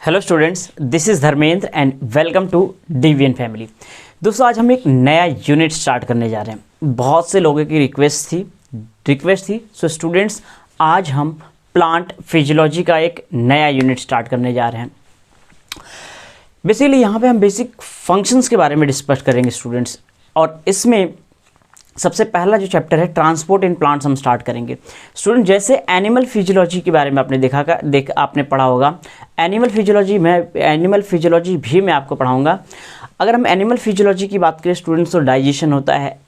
Hello students, this is Dharmendra and welcome to DVN family. दोस्तों, आज हम एक नया यूनिट स्टार्ट करने जा रहे हैं। बहुत से लोगों की रिक्वेस्ट थी। सो स्टूडेंट्स, आज हम प्लांट फिजियोलॉजी का एक नया यूनिट स्टार्ट करने जा रहे हैं। बेसिकली यहाँ पे हम बेसिक फंक्शंस के बारे में डिस्कस करेंगे स्टूडेंट्स, और इसमें सबसे पहला जो चैप्टर है ट्रांसपोर्ट इन प्लांट्स हम स्टार्ट करेंगे। स्टूडेंट, जैसे एनिमल फिजियोलॉजी के बारे में आपने आपने पढ़ा होगा। एनिमल फिजियोलॉजी भी मैं आपको पढ़ाऊंगा। अगर हम एनिमल फिजियोलॉजी की बात करें स्टूडेंट्स, तो डाइजेशन होता है,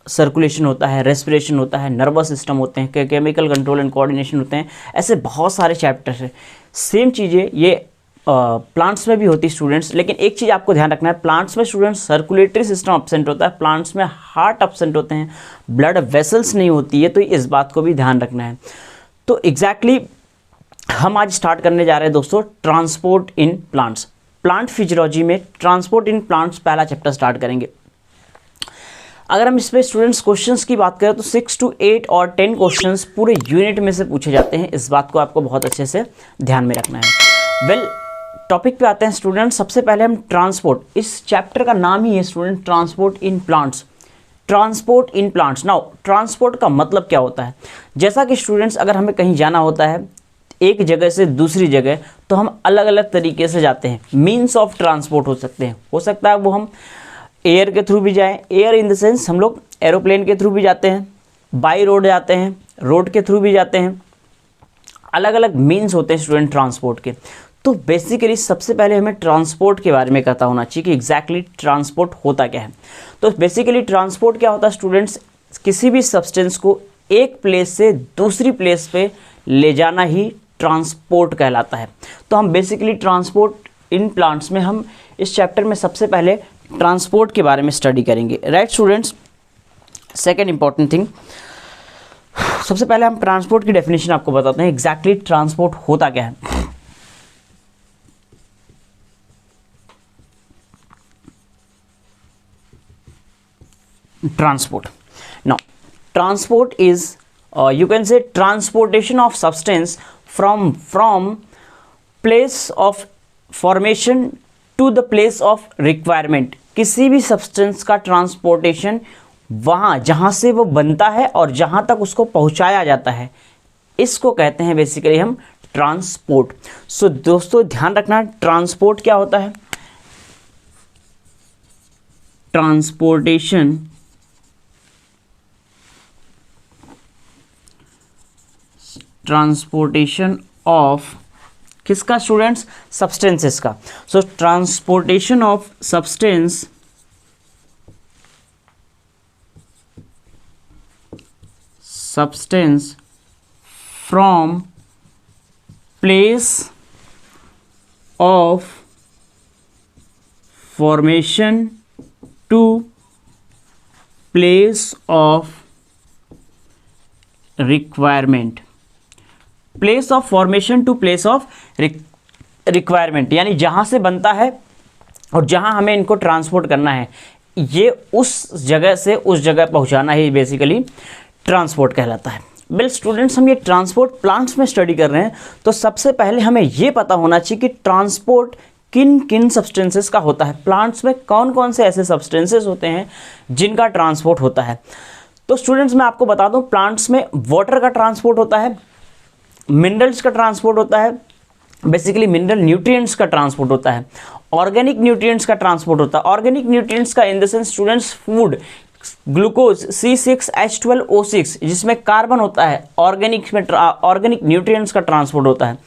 सर्कुलेशन होता है, रेस्पिरेशन होता है, नर्वस सिस्टम होते हैं, केमिकल कंट्रोल एंड कोऑर्डिनेशन होते हैं। ऐसे बहुत सारे चैप्टर्स हैं। सेम चीज़ें ये प्लांट्स में भी होती है स्टूडेंट्स, लेकिन एक चीज़ आपको ध्यान रखना है, प्लांट्स में स्टूडेंट्स सर्कुलेटरी सिस्टम एब्सेंट होता है, प्लांट्स में हार्ट एब्सेंट होते हैं, ब्लड वेसल्स नहीं होती है, तो इस बात को भी ध्यान रखना है। तो एग्जैक्टली हम आज स्टार्ट करने जा रहे हैं दोस्तों transport in plants. Plant physiology में ट्रांसपोर्ट इन प्लांट्स पहला चैप्टर स्टार्ट करेंगे। अगर हम इस पर स्टूडेंट्स क्वेश्चंस की बात करें तो 6 to 8 और 10 क्वेश्चंस पूरे यूनिट में से पूछे जाते हैं। इस बात को आपको बहुत अच्छे से ध्यान में रखना है। टॉपिक पे आते हैं स्टूडेंट। सबसे पहले हम ट्रांसपोर्ट, इस चैप्टर का नाम ही है student transport in plants. Transport in plants. Now transport का मतलब क्या होता है? जैसा कि स्टूडेंट्स, अगर हमें कहीं जाना होता है एक जगह से दूसरी जगह, तो हम अलग अलग तरीके से जाते हैं। मीन्स ऑफ ट्रांसपोर्ट हो सकते हैं, हो सकता है वो हम एयर के थ्रू भी जाएं, एयर इन द सेंस हम लोग एरोप्लेन के थ्रू भी जाते हैं, बाई रोड जाते हैं, रोड के थ्रू भी जाते हैं। अलग अलग मीन्स होते हैं स्टूडेंट ट्रांसपोर्ट के। तो बेसिकली सबसे पहले हमें ट्रांसपोर्ट के बारे में पता होना चाहिए कि एग्जैक्टली ट्रांसपोर्ट होता क्या है। तो बेसिकली ट्रांसपोर्ट क्या होता है स्टूडेंट्स? किसी भी सब्सटेंस को एक प्लेस से दूसरी प्लेस पे ले जाना ही ट्रांसपोर्ट कहलाता है। तो हम बेसिकली ट्रांसपोर्ट इन प्लांट्स में हम इस चैप्टर में सबसे पहले ट्रांसपोर्ट के बारे में स्टडी करेंगे। Right students, second important thing, सबसे पहले हम ट्रांसपोर्ट की डेफिनेशन आपको बताते हैं। एग्जैक्टली ट्रांसपोर्ट होता क्या है? Transport. Now, transport is you can say transportation of substance from place of formation to the place of requirement. किसी भी सब्सटेंस का ट्रांसपोर्टेशन वहाँ जहाँ से वो बनता है और जहाँ तक उसको पहुँचाया जाता है, इसको कहते हैं बेसिकली हम ट्रांसपोर्ट। सो दोस्तों ध्यान रखना, ट्रांसपोर्ट क्या होता है? ट्रांसपोर्टेशन ऑफ किसका स्टूडेंट्स? सब्सटेंसेस का। So transportation of substance from place of formation to place of requirement. Place of formation to place of requirement, यानी जहाँ से बनता है और जहाँ हमें इनको ट्रांसपोर्ट करना है, ये उस जगह से उस जगह पहुँचाना ही बेसिकली ट्रांसपोर्ट कहलाता है। वेल स्टूडेंट्स, हम ये ट्रांसपोर्ट प्लांट्स में स्टडी कर रहे हैं, तो सबसे पहले हमें ये पता होना चाहिए कि ट्रांसपोर्ट किन किन सब्सटेंसेस का होता है। प्लांट्स में कौन कौन से ऐसे सब्सटेंसेस होते हैं जिनका ट्रांसपोर्ट होता है। तो स्टूडेंट्स मैं आपको बता दूं, प्लांट्स में वाटर का ट्रांसपोर्ट होता है, मिनरल्स का ट्रांसपोर्ट होता है, बेसिकली मिनरल न्यूट्रिएंट्स का ट्रांसपोर्ट होता है, ऑर्गेनिक न्यूट्रिएंट्स का ट्रांसपोर्ट होता है। ऑर्गेनिक न्यूट्रिएंट्स का in the sense students food, glucose C6H12O6 जिसमें कार्बन होता है, ऑर्गेनिक न्यूट्रिएंट्स का ट्रांसपोर्ट होता है।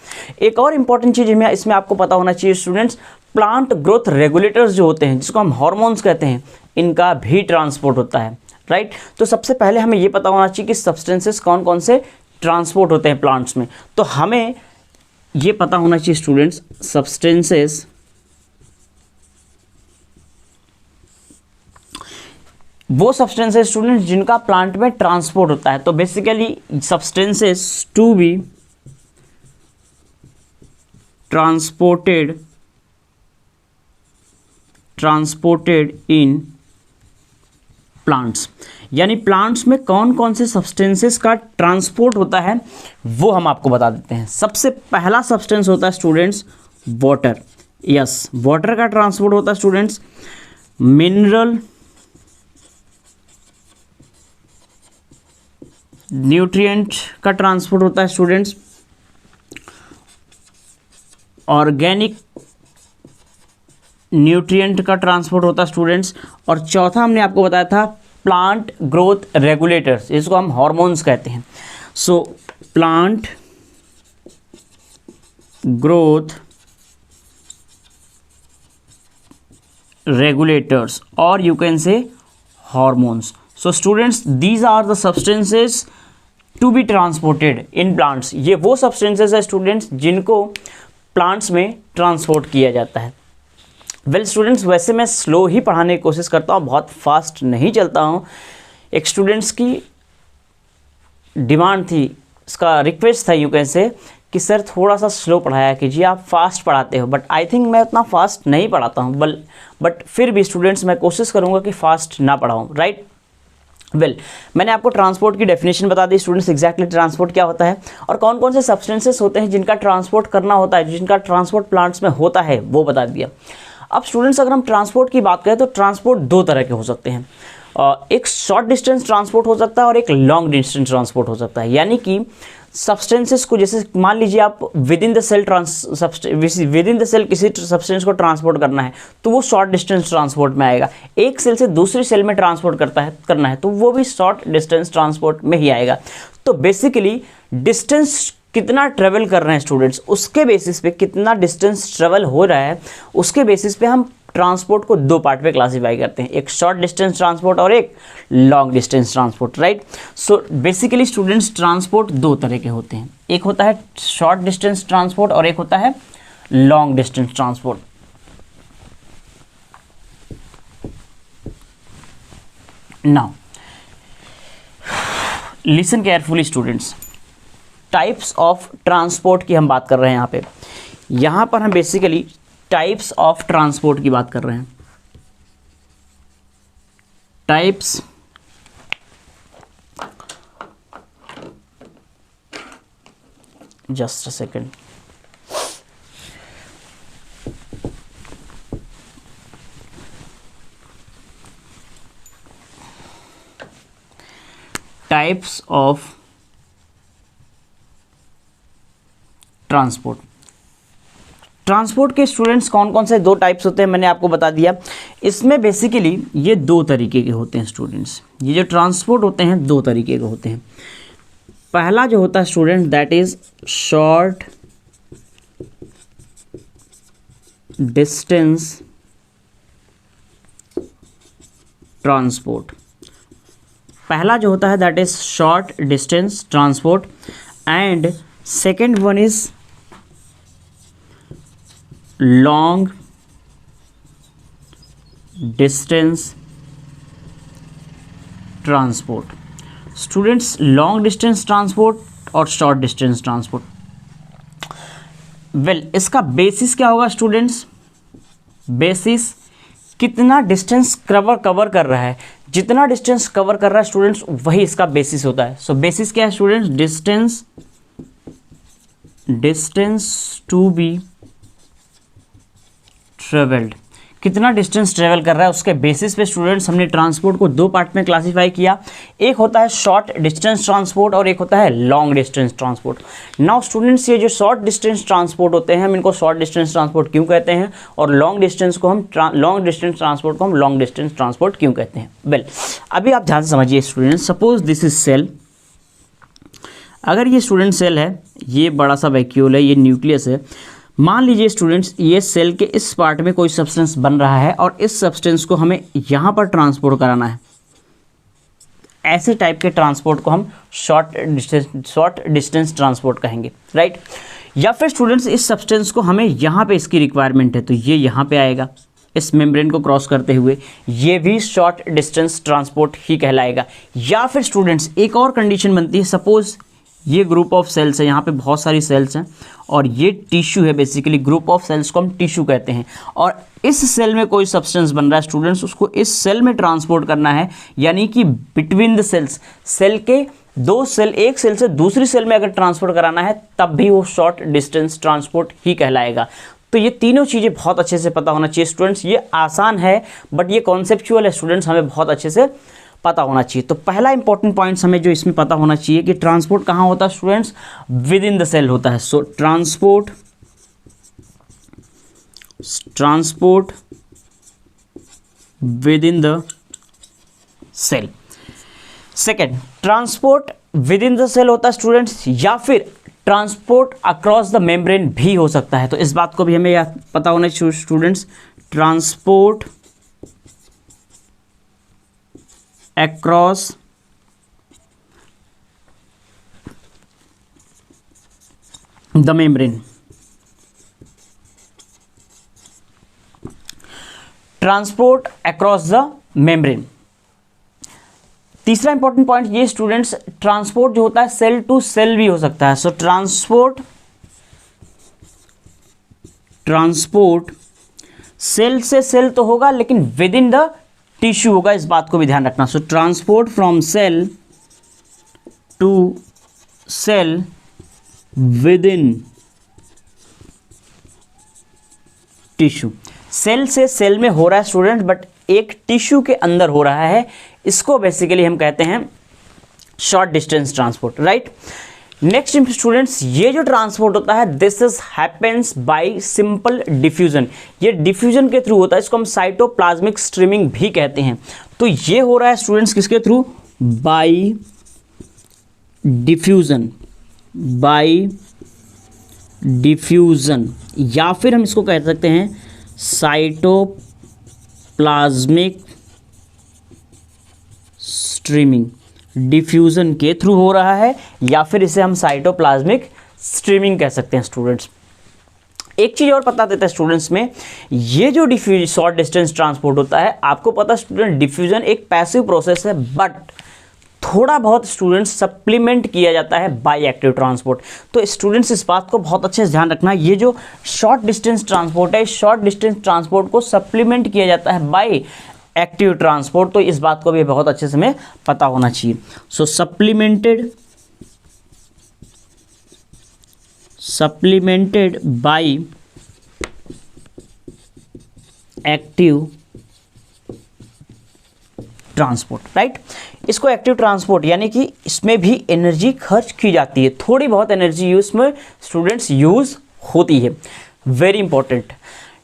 एक और इंपॉर्टेंट चीज़ इसमें आपको पता होना चाहिए स्टूडेंट्स, प्लांट ग्रोथ रेगुलेटर्स जो होते हैं, जिसको हम हार्मोन्स कहते हैं, इनका भी ट्रांसपोर्ट होता है। राइट, तो सबसे पहले हमें ये पता होना चाहिए कि सब्सटेंसेस कौन कौन से ट्रांसपोर्ट होते हैं प्लांट्स में। तो हमें ये पता होना चाहिए स्टूडेंट्स, सब्सटेंसेस वो सब्सटेंसेस स्टूडेंट्स जिनका प्लांट में ट्रांसपोर्ट होता है। तो basically substances to be transported in plants, यानी प्लांट्स में कौन कौन से सब्सटेंसेस का ट्रांसपोर्ट होता है वो हम आपको बता देते हैं। सबसे पहला सब्सटेंस होता है स्टूडेंट्स वाटर, यस वाटर का ट्रांसपोर्ट होता है स्टूडेंट्स। मिनरल, न्यूट्रिएंट का ट्रांसपोर्ट होता है स्टूडेंट्स। ऑर्गेनिक न्यूट्रिएंट का ट्रांसपोर्ट होता है स्टूडेंट्स। और चौथा हमने आपको बताया था प्लांट ग्रोथ रेगुलेटर्स, इसको हम हार्मोन्स कहते हैं। सो प्लांट ग्रोथ रेगुलेटर्स और you can say hormones. So students these are the substances to be transported in plants. ये वो सब्सटेंसेस है स्टूडेंट्स जिनको प्लांट्स में ट्रांसपोर्ट किया जाता है। वेल स्टूडेंट्स, वैसे मैं स्लो ही पढ़ाने की कोशिश करता हूँ, बहुत फास्ट नहीं चलता हूँ। एक स्टूडेंट्स की डिमांड थी, इसका रिक्वेस्ट था यू कैन से कि सर थोड़ा सा स्लो पढ़ाया कीजिए, आप फास्ट पढ़ाते हो। बट आई थिंक मैं उतना फास्ट नहीं पढ़ाता हूँ, बट फिर भी स्टूडेंट्स मैं कोशिश करूँगा कि फास्ट ना पढ़ाऊँ, राइट। वेल मैंने आपको ट्रांसपोर्ट की डेफिनेशन बता दी स्टूडेंट्स, एग्जैक्टली ट्रांसपोर्ट क्या होता है और कौन कौन से सब्सटेंसेस होते हैं जिनका ट्रांसपोर्ट करना होता है, जिनका ट्रांसपोर्ट प्लांट्स में होता है, वो बता दिया। अब स्टूडेंट्स अगर हम ट्रांसपोर्ट की बात करें तो ट्रांसपोर्ट दो तरह के हो सकते हैं। एक शॉर्ट डिस्टेंस ट्रांसपोर्ट हो सकता है और एक लॉन्ग डिस्टेंस ट्रांसपोर्ट हो सकता है। यानी कि सब्सटेंसेस को, जैसे मान लीजिए आप विद इन द सेल किसी सब्सटेंस को ट्रांसपोर्ट करना है तो वो शॉर्ट डिस्टेंस ट्रांसपोर्ट में आएगा। एक सेल से दूसरी सेल में ट्रांसपोर्ट करना है तो वो भी शॉर्ट डिस्टेंस ट्रांसपोर्ट में ही आएगा। तो बेसिकली डिस्टेंस कितना ट्रेवल कर रहे हैं स्टूडेंट्स, उसके बेसिस पे, कितना डिस्टेंस ट्रेवल हो रहा है उसके बेसिस पे हम ट्रांसपोर्ट को दो पार्ट में क्लासीफाई करते हैं, एक शॉर्ट डिस्टेंस ट्रांसपोर्ट और एक long distance transport, right. So basically students transport दो तरह के होते हैं, एक होता है शॉर्ट डिस्टेंस ट्रांसपोर्ट और एक होता है long distance transport. Now listen carefully students, types of transport की हम बात कर रहे हैं यहाँ पर हम बेसिकली टाइप्स ऑफ ट्रांसपोर्ट की बात कर रहे हैं। Types just a second, types of transport के स्टूडेंट्स कौन कौन से दो टाइप्स होते हैं मैंने आपको बता दिया। इसमें बेसिकली ये दो तरीके के होते हैं स्टूडेंट्स, ये जो ट्रांसपोर्ट होते हैं दो तरीके के होते हैं। पहला जो होता है student that is short distance transport. पहला जो होता है that is short distance transport and second one is long distance transport. Students long distance transport और शॉर्ट डिस्टेंस ट्रांसपोर्ट, वेल इसका बेसिस क्या होगा स्टूडेंट्स, बेसिस कितना डिस्टेंस कवर कर रहा है, जितना डिस्टेंस कवर कर रहा है स्टूडेंट्स वही इसका बेसिस होता है। सो बेसिस क्या है students, distance to be travelled, कितना डिस्टेंस ट्रेवल कर रहा है उसके बेसिस पे स्टूडेंट्स हमने ट्रांसपोर्ट को दो पार्ट में क्लासीफाई किया। एक होता है शॉर्ट डिस्टेंस ट्रांसपोर्ट और एक होता है long distance transport. Now students ये जो शॉर्ट डिस्टेंस ट्रांसपोर्ट होते हैं हम इनको शॉर्ट डिस्टेंस ट्रांसपोर्ट क्यों कहते हैं और लॉन्ग डिस्टेंस ट्रांसपोर्ट को हम लॉन्ग डिस्टेंस ट्रांसपोर्ट क्यों कहते हैं। वेल अभी आप ध्यान से समझिए students, suppose this is cell. अगर ये स्टूडेंट सेल है, ये बड़ा सा वैक्यूल है, ये न्यूक्लियस है। मान लीजिए स्टूडेंट्स ये सेल के इस पार्ट में कोई सब्सटेंस बन रहा है और इस सब्सटेंस को हमें यहाँ पर ट्रांसपोर्ट कराना है। ऐसे टाइप के ट्रांसपोर्ट को हम शॉर्ट डिस्टेंस ट्रांसपोर्ट कहेंगे, राइट। या फिर स्टूडेंट्स इस सब्सटेंस को हमें यहाँ पे इसकी रिक्वायरमेंट है तो ये यहाँ पे आएगा इस मेम्ब्रेन को क्रॉस करते हुए, ये भी शॉर्ट डिस्टेंस ट्रांसपोर्ट ही कहलाएगा। या फिर स्टूडेंट्स एक और कंडीशन बनती है, सपोज ये ग्रुप ऑफ सेल्स है, यहाँ पे बहुत सारी सेल्स हैं और ये टिश्यू है, बेसिकली ग्रुप ऑफ सेल्स को हम टिश्यू कहते हैं और इस सेल में कोई सब्सटेंस बन रहा है स्टूडेंट्स, उसको इस सेल में ट्रांसपोर्ट करना है। यानी कि बिटवीन द सेल्स, सेल के दो सेल, एक सेल से दूसरी सेल में अगर ट्रांसपोर्ट कराना है तब भी वो शॉर्ट डिस्टेंस ट्रांसपोर्ट ही कहलाएगा। तो ये तीनों चीज़ें बहुत अच्छे से पता होना चाहिए स्टूडेंट्स। ये आसान है बट ये कॉन्सेप्चुअल है स्टूडेंट्स, हमें बहुत अच्छे से पता होना चाहिए। तो पहला इंपॉर्टेंट पॉइंट्स हमें जो इसमें पता होना चाहिए कि ट्रांसपोर्ट कहाँ होता है students, within the cell होता है। So transport within the cell. Second, transport within the cell होता है स्टूडेंट्स, या फिर ट्रांसपोर्ट अक्रॉस द मेम्ब्रेन भी हो सकता है। तो इस बात को भी हमें याद पता होना चाहिए students. Transport across the membrane, transport across the membrane. तीसरा इंपॉर्टेंट पॉइंट ये स्टूडेंट्स, ट्रांसपोर्ट जो होता है सेल टू सेल भी हो सकता है। सो ट्रांसपोर्ट सेल से सेल तो होगा लेकिन विद इन द टिश्यू होगा, इस बात को भी ध्यान रखना। So transport from cell to cell within tissue. Cell से सेल में हो रहा है स्टूडेंट बट एक टिश्यू के अंदर हो रहा है, इसको बेसिकली हम कहते हैं short distance transport, right. Next students, ये जो ट्रांसपोर्ट होता है this is happens bye simple diffusion. ये डिफ्यूजन के थ्रू होता है, इसको हम साइटोप्लाज्मिक स्ट्रीमिंग भी कहते हैं। तो ये हो रहा है स्टूडेंट्स किसके थ्रू, बाय डिफ्यूजन, या फिर हम इसको कह सकते हैं साइटोप्लाज्मिक स्ट्रीमिंग। डिफ्यूजन के थ्रू हो रहा है या फिर इसे हम साइटोप्लाज्मिक स्ट्रीमिंग कह सकते हैं स्टूडेंट्स। एक चीज़ और पता देता है स्टूडेंट्स में, ये जो शॉर्ट डिस्टेंस ट्रांसपोर्ट होता है, आपको पता स्टूडेंट डिफ्यूजन एक पैसिव प्रोसेस है बट थोड़ा बहुत स्टूडेंट्स सप्लीमेंट किया जाता है बाय एक्टिव ट्रांसपोर्ट। तो स्टूडेंट्स इस बात को बहुत अच्छे से ध्यान रखना, ये जो शॉर्ट डिस्टेंस ट्रांसपोर्ट है, शॉर्ट डिस्टेंस ट्रांसपोर्ट को सप्लीमेंट किया जाता है बाय एक्टिव ट्रांसपोर्ट। तो इस बात को भी बहुत अच्छे से हमें पता होना चाहिए। So supplemented by active transport, right. इसको एक्टिव ट्रांसपोर्ट यानी कि इसमें भी एनर्जी खर्च की जाती है, थोड़ी बहुत एनर्जी इसमें स्टूडेंट्स यूज होती है, very important.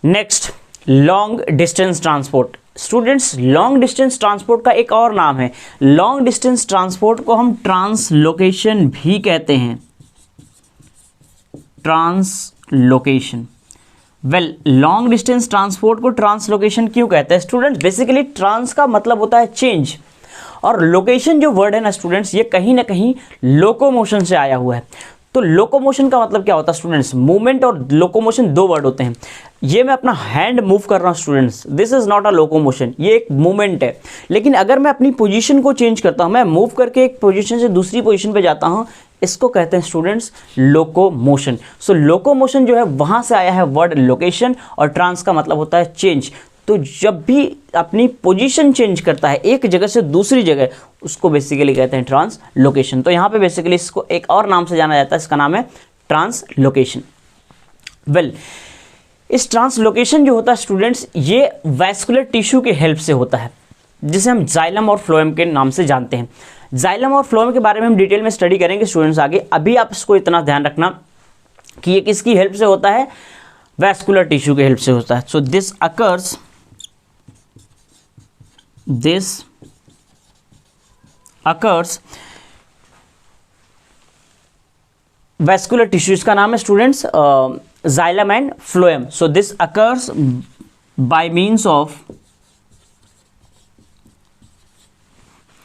Next, long distance transport. Students, long distance transport का एक और नाम है, लॉन्ग डिस्टेंस ट्रांसपोर्ट को हम ट्रांसलोकेशन भी कहते हैं, translocation. Well, long distance transport को ट्रांसलोकेशन क्यों कहते हैं स्टूडेंट्स? बेसिकली ट्रांस का मतलब होता है चेंज, और लोकेशन जो वर्ड है ना स्टूडेंट्स, ये कहीं ना कहीं लोकोमोशन से आया हुआ है। तो लोकोमोशन का मतलब क्या होता है स्टूडेंट्स? मूवमेंट और लोकोमोशन दो वर्ड होते हैं। ये मैं अपना हैंड मूव कर रहा हूँ students, this is not a locomotion, ये एक मूवमेंट है। लेकिन अगर मैं अपनी पोजीशन को चेंज करता हूँ, मैं मूव करके एक पोजीशन से दूसरी पोजीशन पे जाता हूँ, इसको कहते हैं स्टूडेंट्स लोकोमोशन। सो लोकोमोशन जो है वहाँ से आया है वर्ड लोकेशन, और ट्रांस का मतलब होता है चेंज। तो जब भी अपनी पोजीशन चेंज करता है एक जगह से दूसरी जगह, उसको बेसिकली कहते हैं ट्रांसलोकेशन। तो यहाँ पे बेसिकली इसको एक और नाम से जाना जाता है, इसका नाम है ट्रांसलोकेशन। वेल, इस ट्रांसलोकेशन जो होता है स्टूडेंट्स, ये वैस्कुलर टिश्यू के हेल्प से होता है, जिसे हम जाइलम और फ्लोएम के नाम से जानते हैं। जाइलम और फ्लोएम के बारे में हम डिटेल में स्टडी करेंगे स्टूडेंट्स आगे। अभी आप इसको इतना ध्यान रखना कि ये किसकी हेल्प से होता है, वैस्कुलर टिश्यू के हेल्प से होता है। So this occurs vascular tissue, इसका नाम है students xylem and phloem. So this occurs by means of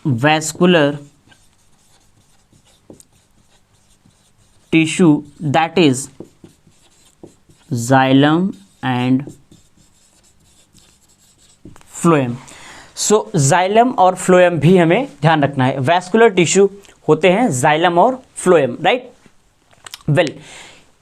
vascular tissue, that is xylem and phloem। So xylem और फ्लोएम भी हमें ध्यान रखना है, वैस्कुलर टिश्यू होते हैं जाइलम और फ्लोएम, राइट। वेल,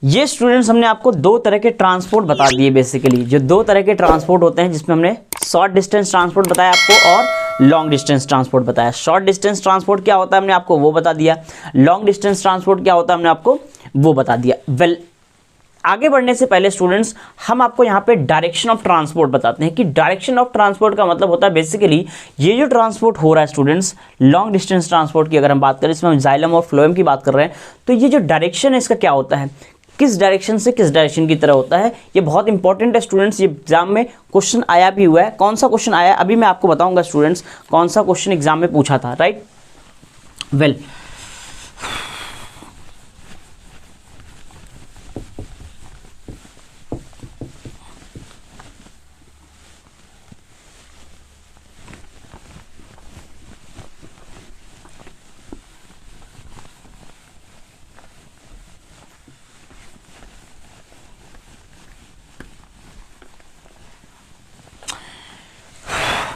ये स्टूडेंट्स हमने आपको दो तरह के ट्रांसपोर्ट बता दिए। बेसिकली जो दो तरह के ट्रांसपोर्ट होते हैं, जिसमें हमने शॉर्ट डिस्टेंस ट्रांसपोर्ट बताया आपको और लॉन्ग डिस्टेंस ट्रांसपोर्ट बताया। शॉर्ट डिस्टेंस ट्रांसपोर्ट क्या होता है हमने आपको वो बता दिया, लॉन्ग डिस्टेंस ट्रांसपोर्ट क्या होता है हमने आपको वो बता दिया। वेल, आगे बढ़ने से पहले स्टूडेंट्स हम आपको यहाँ पे डायरेक्शन ऑफ ट्रांसपोर्ट बताते हैं कि डायरेक्शन ऑफ ट्रांसपोर्ट का मतलब होता है बेसिकली ये जो ट्रांसपोर्ट हो रहा है स्टूडेंट्स, लॉन्ग डिस्टेंस ट्रांसपोर्ट की अगर हम बात करें, इसमें हम जाइलम और फ्लोएम की बात कर रहे हैं, तो ये जो डायरेक्शन है इसका क्या होता है, किस डायरेक्शन से किस डायरेक्शन की तरह होता है, ये बहुत इंपॉर्टेंट है स्टूडेंट्स। ये एग्जाम में क्वेश्चन आया भी हुआ है। कौन सा क्वेश्चन आया अभी मैं आपको बताऊंगा स्टूडेंट्स, कौन सा क्वेश्चन एग्जाम में पूछा था, right. Well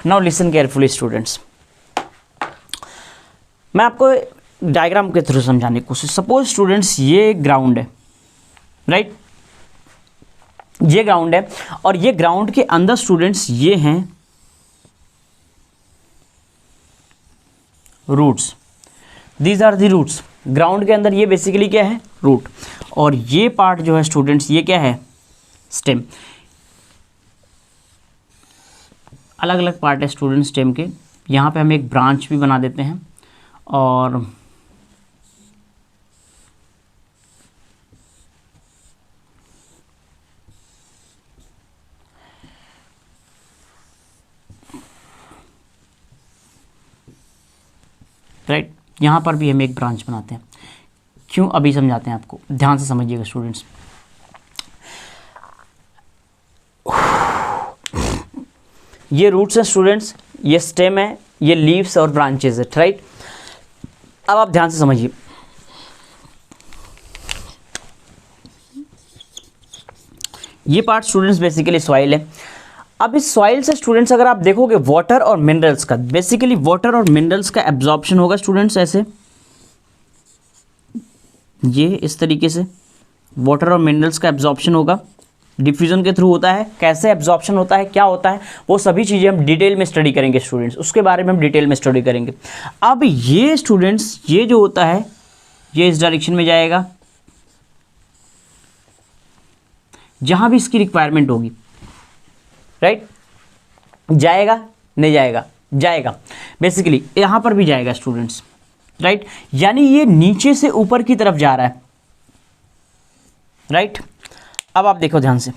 now listen carefully students, मैं आपको डायग्राम के थ्रू समझाने की कोशिश। सपोज स्टूडेंट्स ये ग्राउंड है, राइट, ये ग्राउंड है और ये ग्राउंड के अंदर स्टूडेंट्स ये हैं roots, these are the roots. Ground के अंदर ये बेसिकली क्या है, रूट, और ये पार्ट जो है स्टूडेंट्स ये क्या है, स्टेम। अलग अलग पार्ट है स्टूडेंट स्टेम के। यहाँ पे हम एक ब्रांच भी बना देते हैं और राइट, यहाँ पर भी हम एक ब्रांच बनाते हैं। क्यों, अभी समझाते हैं आपको, ध्यान से समझिएगा स्टूडेंट्स। ये रूट्स हैं स्टूडेंट्स, ये स्टेम है, ये लीव्स और ब्रांचेस है, राइट। अब आप ध्यान से समझिए, ये पार्ट स्टूडेंट्स बेसिकली सॉइल है। अब इस सॉइल से स्टूडेंट्स अगर आप देखोगे वाटर और मिनरल्स का, बेसिकली वाटर और मिनरल्स का एब्जॉर्प्शन होगा स्टूडेंट्स ऐसे, ये इस तरीके से वाटर और मिनरल्स का एब्जॉर्प्शन होगा, डिफ्यूजन के थ्रू होता है। कैसे एब्जॉर्प्शन होता है, क्या होता है, वो सभी चीज़ें हम डिटेल में स्टडी करेंगे स्टूडेंट्स, उसके बारे में हम डिटेल में स्टडी करेंगे। अब ये स्टूडेंट्स ये जो होता है ये इस डायरेक्शन में जाएगा जहां भी इसकी रिक्वायरमेंट होगी, राइट। जाएगा नहीं जाएगा, जाएगा, बेसिकली यहां पर भी जाएगा स्टूडेंट्स, राइट। यानी ये नीचे से ऊपर की तरफ जा रहा है, राइट। अब आप देखो ध्यान से,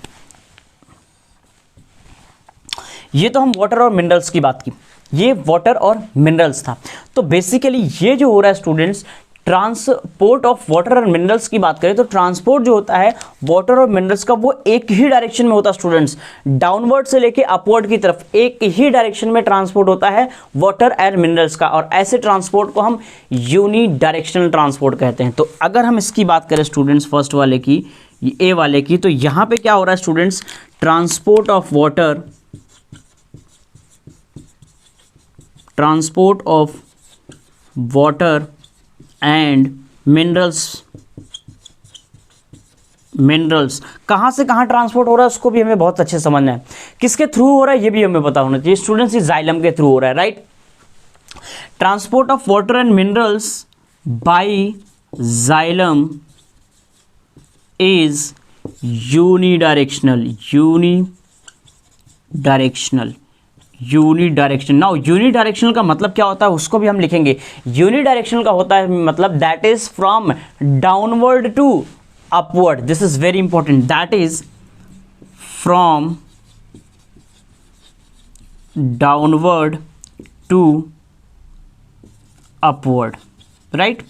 ये तो हम वाटर और मिनरल्स की बात की, ये वाटर और मिनरल्स था। तो बेसिकली ये जो हो रहा है स्टूडेंट्स, ट्रांसपोर्ट ऑफ वाटर और मिनरल्स की बात करें तो ट्रांसपोर्ट जो होता है वाटर और मिनरल्स का वो एक ही डायरेक्शन में होता है स्टूडेंट्स, डाउनवर्ड से लेके अपवर्ड की तरफ एक ही डायरेक्शन में ट्रांसपोर्ट होता है वाटर एंड मिनरल्स का, और ऐसे ट्रांसपोर्ट को हम यूनी डायरेक्शनल ट्रांसपोर्ट कहते हैं। तो अगर हम इसकी बात करें स्टूडेंट्स फर्स्ट वाले की, ए वाले की, तो यहां पे क्या हो रहा है students, transport of water, transport of water and minerals, minerals कहां से कहां ट्रांसपोर्ट हो रहा है उसको भी हमें बहुत अच्छे समझना है। किसके थ्रू हो रहा है ये भी हमें पता होना चाहिए स्टूडेंट्स, इस जाइलम के थ्रू हो रहा है, right. Transport of water and minerals by xylem is unidirectional, unidirectional. Now unidirectional का मतलब क्या होता है उसको भी हम लिखेंगे। यूनिडायरेक्शनल का होता है मतलब that is from downward to upward, this is very important, that is from downward to upward, right,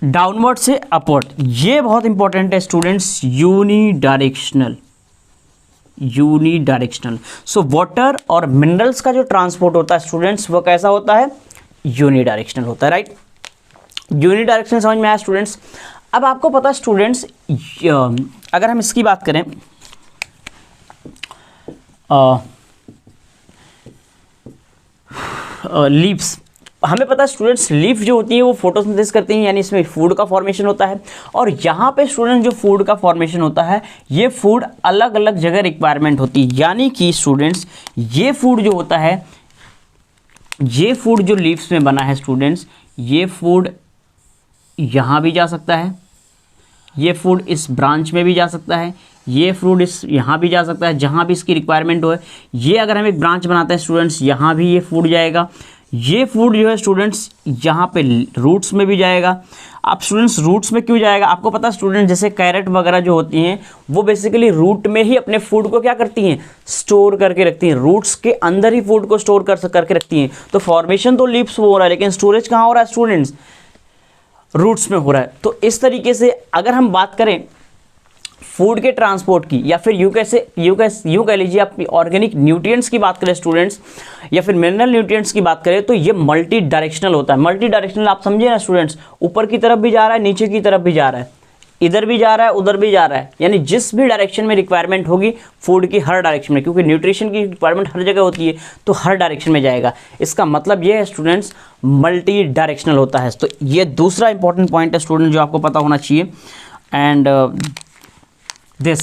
downward से अपवर्ड, ये बहुत इंपॉर्टेंट है students, unidirectional, unidirectional. So water और मिनरल्स का जो ट्रांसपोर्ट होता है स्टूडेंट्स वो कैसा होता है, यूनिडायरेक्शनल होता है, राइट। यूनिडायरेक्शनल समझ में आया स्टूडेंट्स। अब आपको पता है स्टूडेंट्स, अगर हम इसकी बात करें लीव्स, हमें पता है स्टूडेंट्स लीफ जो होती है वो फोटोसिंथेसिस करती हैं, यानी इसमें फूड का फॉर्मेशन होता है। और यहाँ पे स्टूडेंट जो फूड का फॉर्मेशन होता है ये फूड अलग अलग जगह रिक्वायरमेंट होती है, यानी कि स्टूडेंट्स ये फूड जो होता है, ये फूड जो लीव्स में बना है स्टूडेंट्स, ये फूड यहाँ भी जा सकता है, ये फूड इस ब्रांच में भी जा सकता है, ये फ्रूट इस यहाँ भी जा सकता है जहाँ भी इसकी रिक्वायरमेंट हो। ये अगर हम एक ब्रांच बनाते हैं स्टूडेंट्स, यहाँ भी ये फूड जाएगा। ये फूड जो है स्टूडेंट्स यहाँ पे रूट्स में भी जाएगा। अब स्टूडेंट्स रूट्स में क्यों जाएगा, आपको पता है स्टूडेंट, जैसे कैरेट वगैरह जो होती हैं वो बेसिकली रूट में ही अपने फूड को क्या करती हैं, स्टोर करके रखती हैं। रूट्स के अंदर ही फूड को स्टोर करके रखती हैं। तो फॉर्मेशन तो लीव्स में हो रहा है, लेकिन स्टोरेज कहाँ हो रहा है स्टूडेंट्स, रूट्स में हो रहा है। तो इस तरीके से अगर हम बात करें फूड के ट्रांसपोर्ट की, या फिर यूँ कह लीजिए अपनी ऑर्गेनिक न्यूट्रिएंट्स की बात करें स्टूडेंट्स, या फिर मिनरल न्यूट्रिएंट्स की बात करें, तो ये मल्टी डायरेक्शनल होता है। मल्टी डायरेक्शनल आप समझिए ना स्टूडेंट्स, ऊपर की तरफ भी जा रहा है, नीचे की तरफ भी जा रहा है, इधर भी जा रहा है, उधर भी जा रहा है, यानी जिस भी डायरेक्शन में रिक्वायरमेंट होगी फूड की, हर डायरेक्शन में, क्योंकि न्यूट्रिशन की रिक्वायरमेंट हर जगह होती है, तो हर डायरेक्शन में जाएगा। इसका मतलब ये है स्टूडेंट्स, मल्टी डायरेक्शनल होता है। तो ये दूसरा इंपॉर्टेंट पॉइंट है स्टूडेंट जो आपको पता होना चाहिए। एंड दिस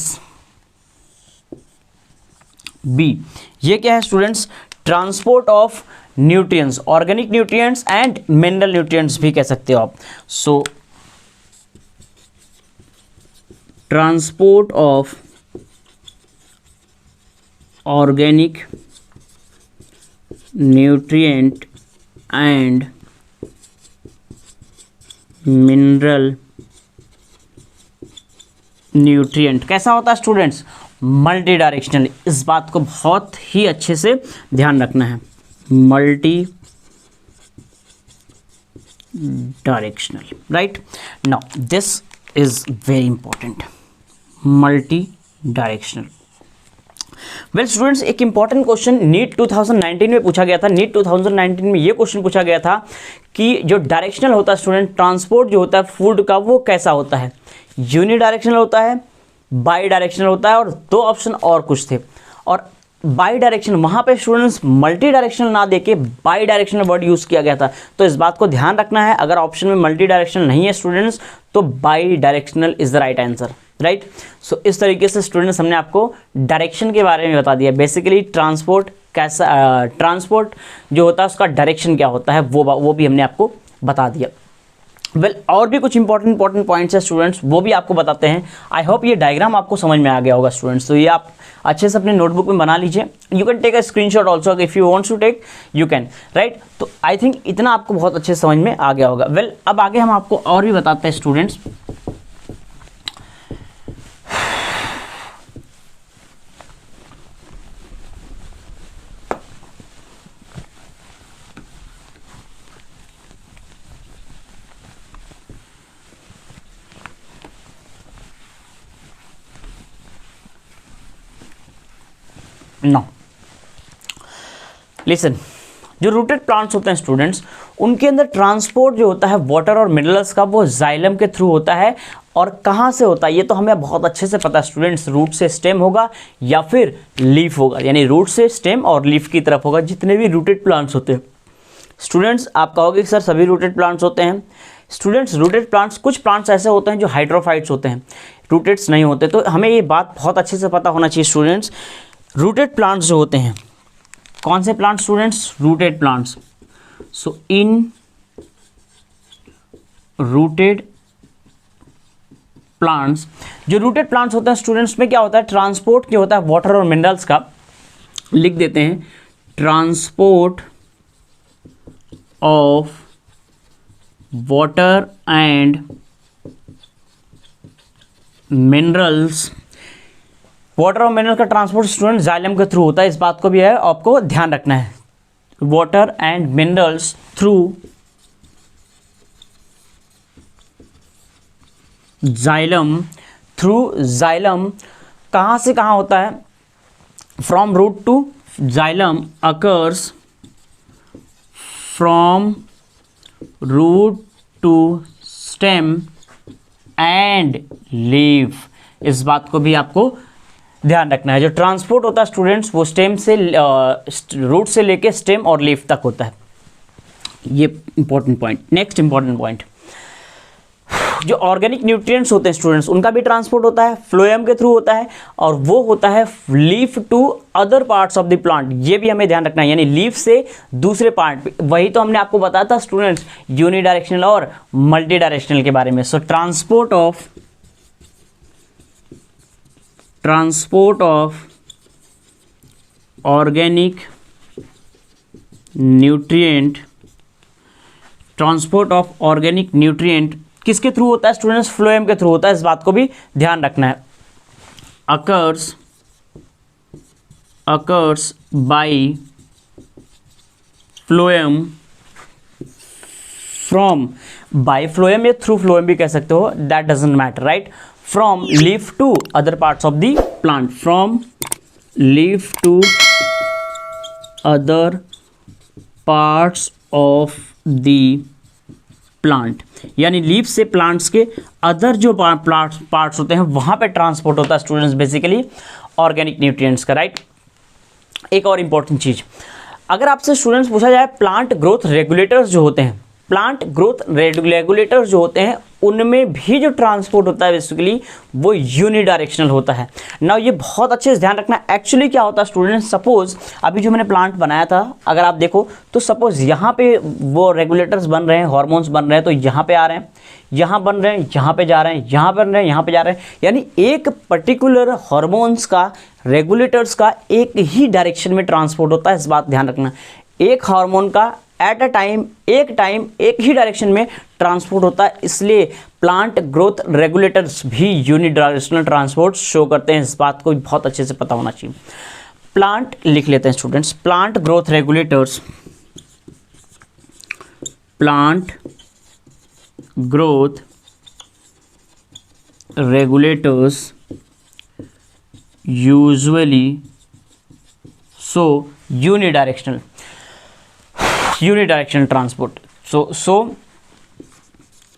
बी, ये क्या है students, transport of nutrients, organic nutrients and mineral nutrients भी कह सकते हो आप। सो transport of organic nutrient and mineral nutrient कैसा होता है स्टूडेंट्स, मल्टी डायरेक्शनल। इस बात को बहुत ही अच्छे से ध्यान रखना है, multi directional, right. Now this is very important, multi directional. Well students, एक इंपॉर्टेंट क्वेश्चन नीट 2019 में पूछा गया था। नीट 2019 में ये क्वेश्चन पूछा गया था कि जो डायरेक्शनल होता है स्टूडेंट, ट्रांसपोर्ट जो होता है फूड का, वो कैसा होता है, यूनि डायरेक्शनल होता है, बाई डायरेक्शनल होता है, और दो ऑप्शन और कुछ थे। और बाई डायरेक्शनल, वहाँ पे स्टूडेंट्स मल्टी डायरेक्शनल ना देके बाई डायरेक्शनल वर्ड यूज़ किया गया था। तो इस बात को ध्यान रखना है, अगर ऑप्शन में मल्टी डायरेक्शनल नहीं है स्टूडेंट्स, तो bidirectional is the right answer, right. So इस तरीके से स्टूडेंट्स हमने आपको डायरेक्शन के बारे में बता दिया। बेसिकली ट्रांसपोर्ट कैसा, ट्रांसपोर्ट जो होता है उसका डायरेक्शन क्या होता है, वो भी हमने आपको बता दिया। वेल और भी कुछ इंपॉर्टेंट पॉइंट्स है स्टूडेंट्स, वो भी आपको बताते हैं। आई होप ये डायग्राम आपको समझ में आ गया होगा स्टूडेंट्स। तो ये आप अच्छे से अपने नोटबुक में बना लीजिए। You can take a screenshot also, if you wants to take you can, right. तो आई थिंक इतना आपको बहुत अच्छे से समझ में आ गया होगा। वेल अब आगे हम आपको और भी बताते हैं स्टूडेंट्स। नो लिसन, जो रूटेड प्लांट्स होते हैं स्टूडेंट्स, उनके अंदर ट्रांसपोर्ट जो होता है वाटर और मिनरल्स का, वो जाइलम के थ्रू होता है। और कहाँ से होता है ये तो हमें बहुत अच्छे से पता है स्टूडेंट्स, रूट से स्टेम होगा या फिर लीफ होगा, यानी रूट से स्टेम और लीफ की तरफ होगा जितने भी रूटेड प्लांट्स होते हैं। स्टूडेंट्स आप कहोगे कि सर सभी रूटेड प्लांट्स होते हैं। स्टूडेंट्स रूटेड प्लांट्स, कुछ प्लांट्स ऐसे होते हैं जो हाइड्रोफाइट्स होते हैं, रूटेड्स नहीं होते। तो हमें ये बात बहुत अच्छे से पता होना चाहिए स्टूडेंट्स, रूटेड प्लांट्स जो होते हैं, कौन से प्लांट्स स्टूडेंट्स, रूटेड प्लांट्स। सो इन रूटेड प्लांट्स, जो रूटेड प्लांट्स होते हैं स्टूडेंट्स में क्या होता है, ट्रांसपोर्ट जो होता है वाटर और मिनरल्स का, लिख देते हैं transport of water and minerals. Water और मिनरल का ट्रांसपोर्ट स्टूडेंट जाइलम के थ्रू होता है, इस बात को भी है आपको ध्यान रखना है। Water and minerals through xylem, through xylem कहाँ से कहाँ होता है, from root to xylem occurs from root to stem and leaf. इस बात को भी आपको ध्यान रखना है। जो ट्रांसपोर्ट होता है स्टूडेंट्स, वो स्टेम से रूट से लेके स्टेम और लीफ तक होता है। ये important point. Next important point, जो ऑर्गेनिक न्यूट्रिएंट्स होते हैं स्टूडेंट्स, उनका भी ट्रांसपोर्ट होता है, फ्लोएम के थ्रू होता है, और वो होता है leaf to other parts of the plant. ये भी हमें ध्यान रखना है, यानी लीफ से दूसरे पार्ट। वही तो हमने आपको बताया था स्टूडेंट्स, यूनि डायरेक्शनल और मल्टी डायरेक्शनल के बारे में। सो transport of transport of organic nutrient, transport of organic nutrient किसके थ्रू होता है स्टूडेंट्स? फ्लोएम के थ्रू होता है, इस बात को भी ध्यान रखना है। Occurs by phloem, from, by phloem या थ्रू फ्लोएम भी कह सकते हो, that doesn't matter, right. From leaf to other parts of the plant, from leaf to other parts of the plant, यानी लीफ से प्लांट्स के अदर जो parts होते हैं वहां पे ट्रांसपोर्ट होता है स्टूडेंट्स बेसिकली ऑर्गेनिक न्यूट्रिएंट्स का, राइट। एक और इंपॉर्टेंट चीज, अगर आपसे स्टूडेंट्स पूछा जाए प्लांट ग्रोथ रेगुलेटर्स जो होते हैं, प्लांट ग्रोथ रेगुलेटर्स जो होते हैं उनमें भी जो ट्रांसपोर्ट होता है बेसिकली वो यूनिडायरेक्शनल होता है। नाउ ये बहुत अच्छे से ध्यान रखना, एक्चुअली क्या होता है स्टूडेंट्स, सपोज अभी जो मैंने प्लांट बनाया था अगर आप देखो तो सपोज यहाँ पे वो रेगुलेटर्स बन रहे हैं, हॉर्मोन्स बन रहे हैं, तो यहाँ पे आ रहे हैं, यहाँ बन रहे हैं, यहाँ पे जा रहे हैं, यहाँ बन रहे हैं, यहाँ पे जा रहे हैं, यानी एक पर्टिकुलर हॉर्मोन्स का, रेगुलेटर्स का एक ही डायरेक्शन में ट्रांसपोर्ट होता है, इस बात ध्यान रखना। एक हार्मोन का एट अ टाइम एक ही डायरेक्शन में ट्रांसपोर्ट होता है, इसलिए प्लांट ग्रोथ रेगुलेटर्स भी यूनिडायरेक्शनल ट्रांसपोर्ट शो करते हैं, इस बात को बहुत अच्छे से पता होना चाहिए। प्लांट लिख लेते हैं students, plant growth regulators, plant growth regulators usually so unidirectional transport, so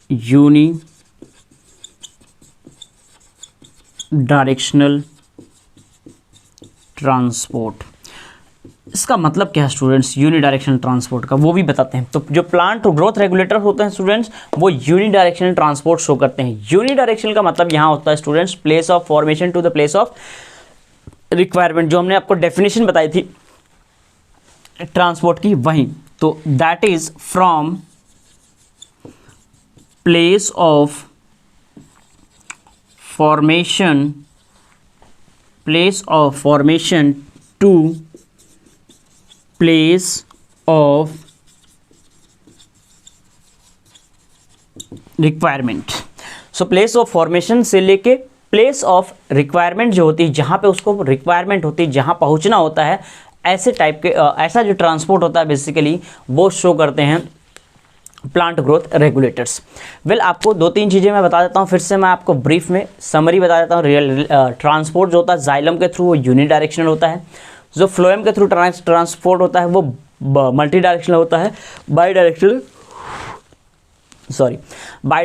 unidirectional transport, इसका मतलब क्या है स्टूडेंट्स यूनिडायरेक्शनल ट्रांसपोर्ट का, वो भी बताते हैं। तो जो प्लांट ग्रोथ रेगुलेटर होते हैं स्टूडेंट्स वो यूनिडायरेक्शनल ट्रांसपोर्ट शो करते हैं। यूनिडायरेक्शनल का मतलब यहाँ होता है students place of formation to the place of requirement, जो हमने आपको डेफिनेशन बताई थी ट्रांसपोर्ट की वहीं, तो that is from place of formation to place of requirement. So place of formation से लेके प्लेस ऑफ रिक्वायरमेंट जो होती है, जहां पे उसको रिक्वायरमेंट होती है, जहां पहुंचना होता है, ऐसे टाइप के ऐसा जो ट्रांसपोर्ट होता है बेसिकली वो शो करते हैं प्लांट ग्रोथ रेगुलेटर्स। वेल आपको दो तीन चीज़ें मैं बता देता हूँ, फिर से मैं आपको ब्रीफ में समरी बता देता हूँ। ट्रांसपोर्ट जो होता है जाइलम के थ्रू वो यूनिडायरेक्शनल होता है, जो फ्लोएम के थ्रू ट्रांसपोर्ट होता है वो मल्टी डायरेक्शनल होता है, बाई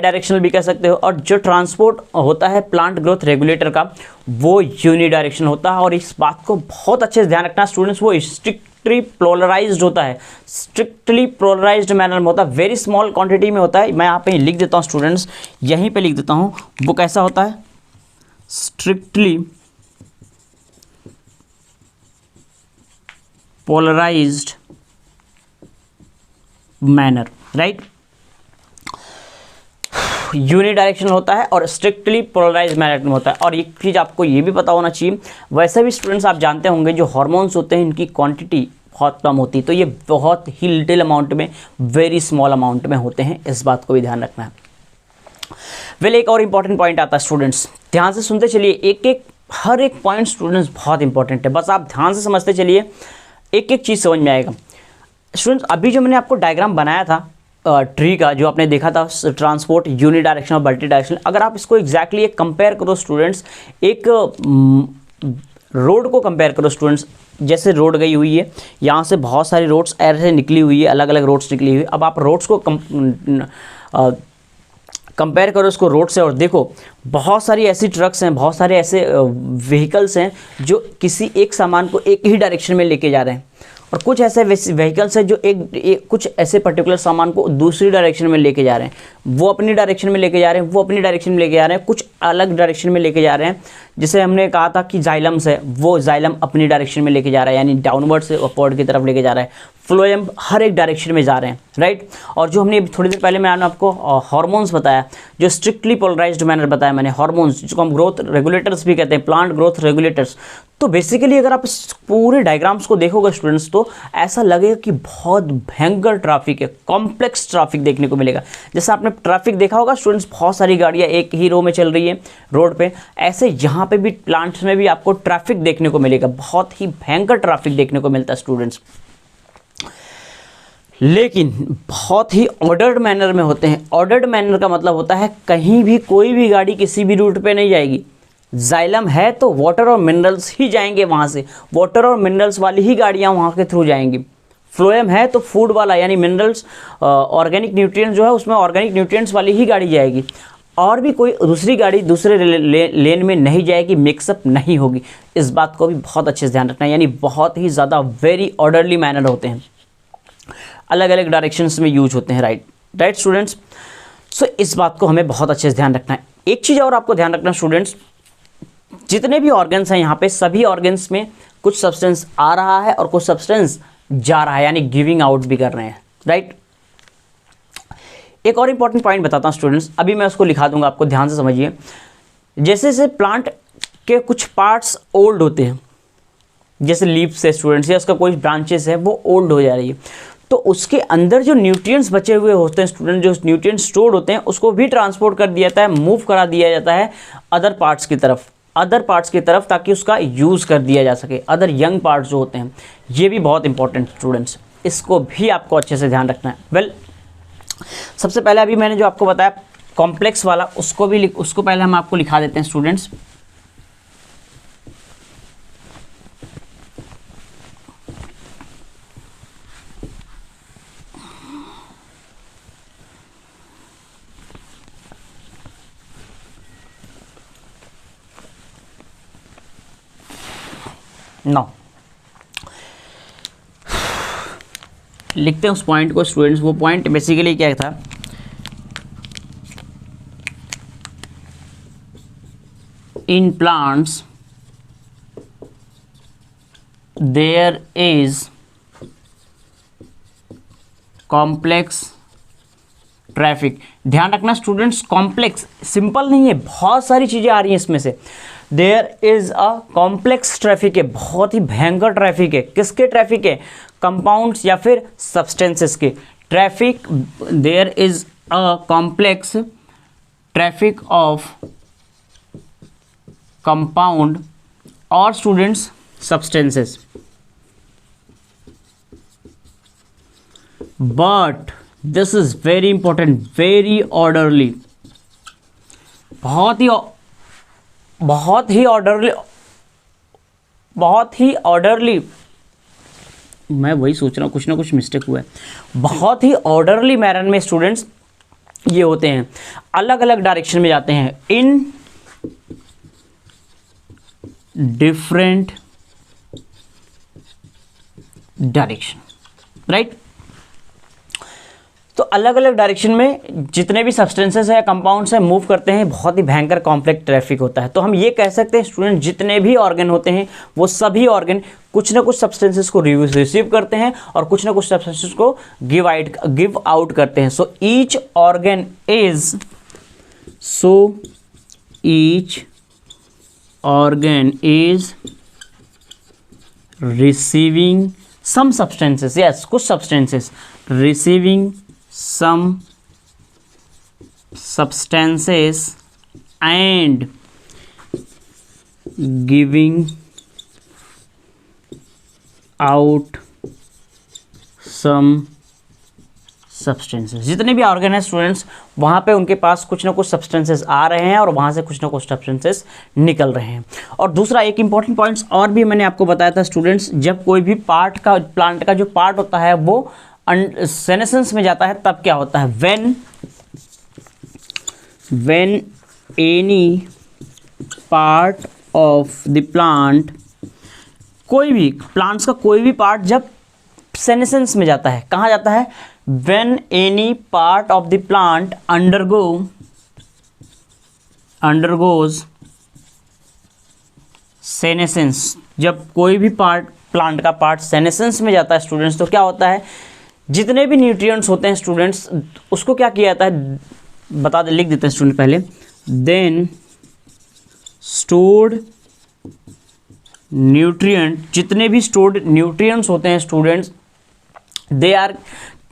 डायरेक्शनल भी कह सकते हो, और जो ट्रांसपोर्ट होता है प्लांट ग्रोथ रेगुलेटर का वो यूनिडायरेक्शनल होता है। और इस बात को बहुत अच्छे से ध्यान रखना स्टूडेंट्स, वो स्ट्रिक्टली पोलराइज्ड होता है, स्ट्रिक्टली पोलराइज्ड मैनर में होता है, वेरी स्मॉल क्वांटिटी में होता है। मैं यहाँ पे लिख देता हूँ स्टूडेंट्स, यहीं पे लिख देता हूँ, वो कैसा होता है, strictly polarised manner, right. Unidirectional होता है और स्ट्रिक्टली पोलराइज्ड मैनर में होता है। और एक चीज़ आपको ये भी पता होना चाहिए, वैसे भी स्टूडेंट्स आप जानते होंगे जो हार्मोन्स होते हैं इनकी क्वांटिटी बहुत कम होती है, तो ये बहुत ही लिटिल अमाउंट में, वेरी स्मॉल अमाउंट में होते हैं, इस बात को भी ध्यान रखना है। वेल एक और इंपॉर्टेंट पॉइंट आता है स्टूडेंट्स, ध्यान से सुनते चलिए, हर एक पॉइंट स्टूडेंट्स बहुत इंपॉर्टेंट है, बस आप ध्यान से समझते चलिए, एक एक चीज़ समझ में आएगा। स्टूडेंट्स अभी जो मैंने आपको डायग्राम बनाया था ट्री का, जो आपने देखा था ट्रांसपोर्ट यूनिडायरेक्शनल और मल्टी डायरेक्शनल, अगर आप इसको एग्जैक्टली एक कंपेयर करो स्टूडेंट्स, एक रोड को कंपेयर करो स्टूडेंट्स, जैसे रोड गई हुई है, यहाँ से बहुत सारी रोड्स ऐसे निकली हुई है, अलग अलग रोड्स निकली हुई है। अब आप रोड्स को कंपेयर करो इसको रोड से, और देखो बहुत सारी ऐसी ट्रक्स हैं, बहुत सारे ऐसे व्हीकल्स हैं जो किसी एक सामान को एक ही डायरेक्शन में लेके जा रहे हैं, और कुछ ऐसे व्हीकल्स हैं जो कुछ ऐसे पर्टिकुलर सामान को दूसरी डायरेक्शन में लेके जा रहे हैं, वो अपनी डायरेक्शन में लेके जा रहे हैं, वो अपनी डायरेक्शन में लेके जा रहे हैं, कुछ अलग डायरेक्शन में लेके जा रहे हैं। जिसे हमने कहा था कि जाइलम्स है, वो जाइलम अपनी डायरेक्शन में लेके जा रहा है, यानी डाउनवर्ड से अपवर्ड की तरफ लेके जा रहा है। फ्लोएम हर एक डायरेक्शन में जा रहे हैं, राइट। और जो हमने थोड़ी देर पहले मैंने आपको हार्मोन्स बताया, जो स्ट्रिक्टली पोलराइज्ड मैनर बताया मैंने, हार्मोन्स जिसको हम ग्रोथ रेगुलेटर्स भी कहते हैं, प्लांट ग्रोथ रेगुलेटर्स। तो बेसिकली अगर आप इस पूरे डायग्राम्स को देखोगे स्टूडेंट्स, तो ऐसा लगेगा कि बहुत भयंकर ट्रैफिक है, कॉम्प्लेक्स ट्रैफिक देखने को मिलेगा। जैसे आपने ट्रैफिक देखा होगा स्टूडेंट्स, बहुत सारी गाड़ियाँ एक ही रो में चल रही है रोड पे, ऐसे यहाँ पे भी प्लांट्स में भी आपको ट्रैफिक देखने को मिलेगा, बहुत ही भयंकर ट्रैफिक देखने को मिलता है स्टूडेंट्स। लेकिन बहुत ही ऑर्डर्ड मैनर में होते हैं। ऑर्डर्ड मैनर का मतलब होता है कहीं भी कोई भी गाड़ी किसी भी रूट पे नहीं जाएगी। जाइलम है तो वाटर और मिनरल्स ही जाएंगे वहाँ से, वाटर और मिनरल्स वाली ही गाड़ियाँ वहाँ के थ्रू जाएंगी। फ्लोएम है तो फूड वाला, यानी मिनरल्स ऑर्गेनिक न्यूट्रिएंट्स जो है उसमें ऑर्गेनिक न्यूट्रिएंट्स वाली ही गाड़ी जाएगी, और भी कोई दूसरी गाड़ी दूसरे लेन में नहीं जाएगी, मिक्सअप नहीं होगी। इस बात को भी बहुत अच्छे से ध्यान रखना है, यानी बहुत ही ज़्यादा वेरी ऑर्डरली मैनर होते हैं, अलग अलग डायरेक्शंस में यूज होते हैं, राइट स्टूडेंट्स। सो इस बात को हमें बहुत अच्छे से ध्यान रखना है। एक चीज़ और आपको ध्यान रखना स्टूडेंट्स, जितने भी ऑर्गन्स हैं यहाँ पे, सभी ऑर्गन्स में कुछ सब्सटेंस आ रहा है और कुछ सब्सटेंस जा रहा है, यानी गिविंग आउट भी कर रहे हैं, राइट। एक और इंपॉर्टेंट पॉइंट बताता हूँ स्टूडेंट्स, अभी मैं उसको लिखा दूंगा, आपको ध्यान से समझिए। जैसे जैसे प्लांट के कुछ पार्ट्स ओल्ड होते हैं, जैसे लीव्स है स्टूडेंट्स, या उसका कोई ब्रांचेस है वो ओल्ड हो जा रही है, तो उसके अंदर जो न्यूट्रिएंट्स बचे हुए होते हैं स्टूडेंट, जो न्यूट्रिएंट्स स्टोर्ड होते हैं, उसको भी ट्रांसपोर्ट कर दिया जाता है, मूव करा दिया जाता है अदर पार्ट्स की तरफ, ताकि उसका यूज़ कर दिया जा सके। अदर यंग पार्ट्स जो होते हैं, ये भी बहुत इंपॉर्टेंट स्टूडेंट्स, इसको भी आपको अच्छे से ध्यान रखना है। वेल, सबसे पहले अभी मैंने जो आपको बताया कॉम्प्लेक्स वाला, उसको पहले हम आपको लिखा देते हैं स्टूडेंट्स। नो, लिखते हैं उस पॉइंट को स्टूडेंट्स। वो पॉइंट बेसिकली क्या था, in plants there is complex traffic. ध्यान रखना स्टूडेंट्स, कॉम्प्लेक्स सिंपल नहीं है, बहुत सारी चीजें आ रही हैं इसमें से। There is a complex traffic है, बहुत ही भयंकर ट्रैफिक है। किसके ट्रैफिक है? कंपाउंड्स या फिर सब्सटेंसेस के traffic. There is a complex traffic of compound और students substances, but this is very important, very orderly, बहुत ही ऑर्डरली, मैं वही सोच रहा हूँ, कुछ ना कुछ मिस्टेक हुआ है। बहुत ही ऑर्डरली मैनर में स्टूडेंट्स ये होते हैं, अलग अलग डायरेक्शन में जाते हैं, इन डिफरेंट डायरेक्शन, राइट। तो अलग अलग डायरेक्शन में जितने भी सब्सटेंसेस है, कंपाउंड्स है, मूव करते हैं, बहुत ही भयंकर कॉम्प्लेक्स ट्रैफिक होता है। तो हम ये कह सकते हैं स्टूडेंट, जितने भी ऑर्गन होते हैं वो सभी ऑर्गन कुछ ना कुछ सब्सटेंसेस को रिसीव करते हैं और कुछ ना कुछ सब्सटेंसेस को गिव आउट करते हैं। So each organ is receiving some substances, yes, कुछ substances, receiving some substances and giving out some substances। जितने भी ऑर्गन है स्टूडेंट्स, वहाँ पे उनके पास कुछ ना कुछ सब्सटेंसेस आ रहे हैं और वहाँ से कुछ ना कुछ सब्सटेंसेस निकल रहे हैं। और दूसरा एक इंपॉर्टेंट पॉइंट्स और भी मैंने आपको बताया था स्टूडेंट्स, जब कोई भी पार्ट का, प्लांट का जो पार्ट होता है वो सेनेसेंस में जाता है, तब क्या होता है, when any part of the plant, कोई भी प्लांट्स का कोई भी पार्ट जब सेनेसेंस में जाता है, कहाँ जाता है, when any part of the plant undergoes senescence, जब कोई भी पार्ट, प्लांट का पार्ट सेनेसेंस में जाता है स्टूडेंट्स, तो क्या होता है, जितने भी न्यूट्रिएंट्स होते हैं स्टूडेंट्स, उसको क्या किया जाता है, बता दे, लिख देते हैं स्टूडेंट पहले, देन स्टोर्ड न्यूट्रिएंट, जितने भी स्टोर्ड न्यूट्रिएंट्स होते हैं students, they are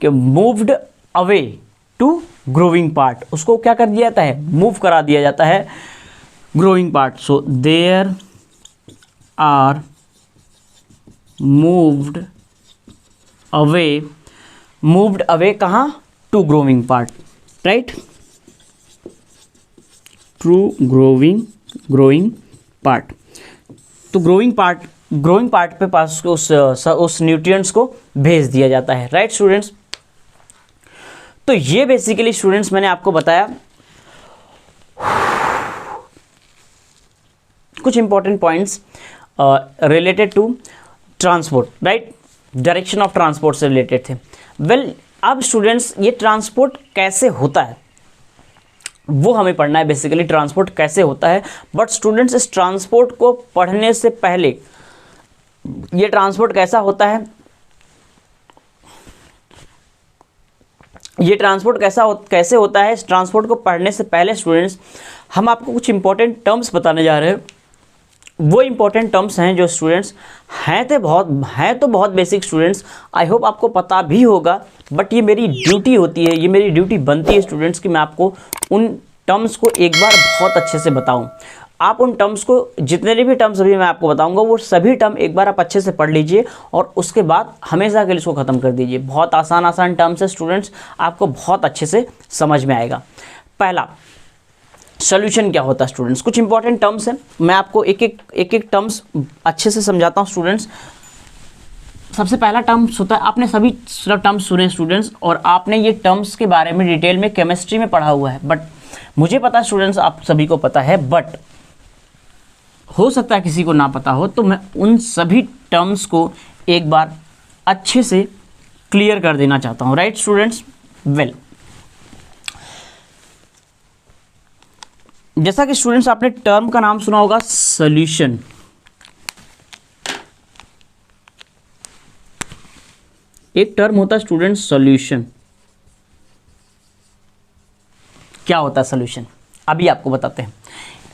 moved away to growing part, उसको क्या कर दिया जाता है, मूव करा दिया जाता है growing part. So there are moved away कहाँ, to growing part, right, to growing part. तो ग्रोइंग पार्ट पे पास उस न्यूट्रिएंट्स को भेज दिया जाता है, राइट स्टूडेंट्स। तो ये बेसिकली स्टूडेंट्स मैंने आपको बताया कुछ important points related to transport, right, direction of transport से रिलेटेड थे। वेल, अब स्टूडेंट्स ये ट्रांसपोर्ट कैसे होता है वो हमें पढ़ना है, बेसिकली ट्रांसपोर्ट कैसे होता है। बट स्टूडेंट्स, इस ट्रांसपोर्ट को पढ़ने से पहले, ये ट्रांसपोर्ट कैसा होता है, ये ट्रांसपोर्ट कैसे होता है, इस ट्रांसपोर्ट को पढ़ने से पहले स्टूडेंट्स हम आपको कुछ इंपॉर्टेंट टर्म्स बताने जा रहे हैं। वो इंपॉर्टेंट टर्म्स हैं जो स्टूडेंट्स हैं तो बहुत बेसिक स्टूडेंट्स, आई होप आपको पता भी होगा, बट ये मेरी ड्यूटी होती है, ये मेरी ड्यूटी बनती है स्टूडेंट्स कि मैं आपको उन टर्म्स को एक बार बहुत अच्छे से बताऊं। आप उन टर्म्स को, जितने भी टर्म्स अभी मैं आपको बताऊंगा, वो सभी टर्म एक बार आप अच्छे से पढ़ लीजिए और उसके बाद हमेशा के लिए इसको ख़त्म कर दीजिए। बहुत आसान टर्म्स है स्टूडेंट्स, आपको बहुत अच्छे से समझ में आएगा। पहला, सॉल्यूशन क्या होता है स्टूडेंट्स, कुछ इंपॉर्टेंट टर्म्स हैं, मैं आपको एक एक टर्म्स अच्छे से समझाता हूँ स्टूडेंट्स। सबसे पहला टर्म्स होता है, आपने सभी टर्म्स सुने स्टूडेंट्स, और आपने ये टर्म्स के बारे में डिटेल में केमिस्ट्री में पढ़ा हुआ है, बट मुझे पता है स्टूडेंट्स आप सभी को पता है, बट हो सकता है किसी को ना पता हो, तो मैं उन सभी टर्म्स को एक बार अच्छे से क्लियर कर देना चाहता हूँ, राइट स्टूडेंट्स। वेल, जैसा कि स्टूडेंट्स आपने टर्म का नाम सुना होगा सॉल्यूशन, एक टर्म होता है स्टूडेंट सॉल्यूशन। क्या होता है सॉल्यूशन, अभी आपको बताते हैं।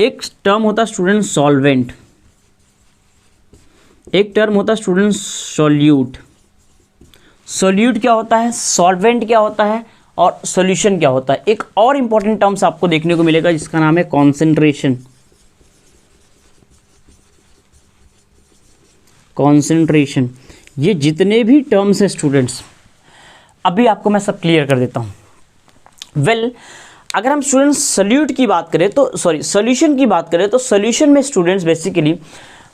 एक टर्म होता है स्टूडेंट सॉल्वेंट, एक टर्म होता है स्टूडेंट सॉल्यूट। सॉल्यूट क्या होता है, सॉल्वेंट क्या होता है, और सॉल्यूशन क्या होता है। एक और इंपॉर्टेंट टर्म्स आपको देखने को मिलेगा जिसका नाम है कॉन्सेंट्रेशन। कॉन्सेंट्रेशन, ये जितने भी टर्म्स हैं स्टूडेंट्स, अभी आपको मैं सब क्लियर कर देता हूँ। वेल, अगर हम स्टूडेंट्स सॉल्यूट की बात करें तो सॉल्यूशन की बात करें तो सॉल्यूशन में स्टूडेंट्स बेसिकली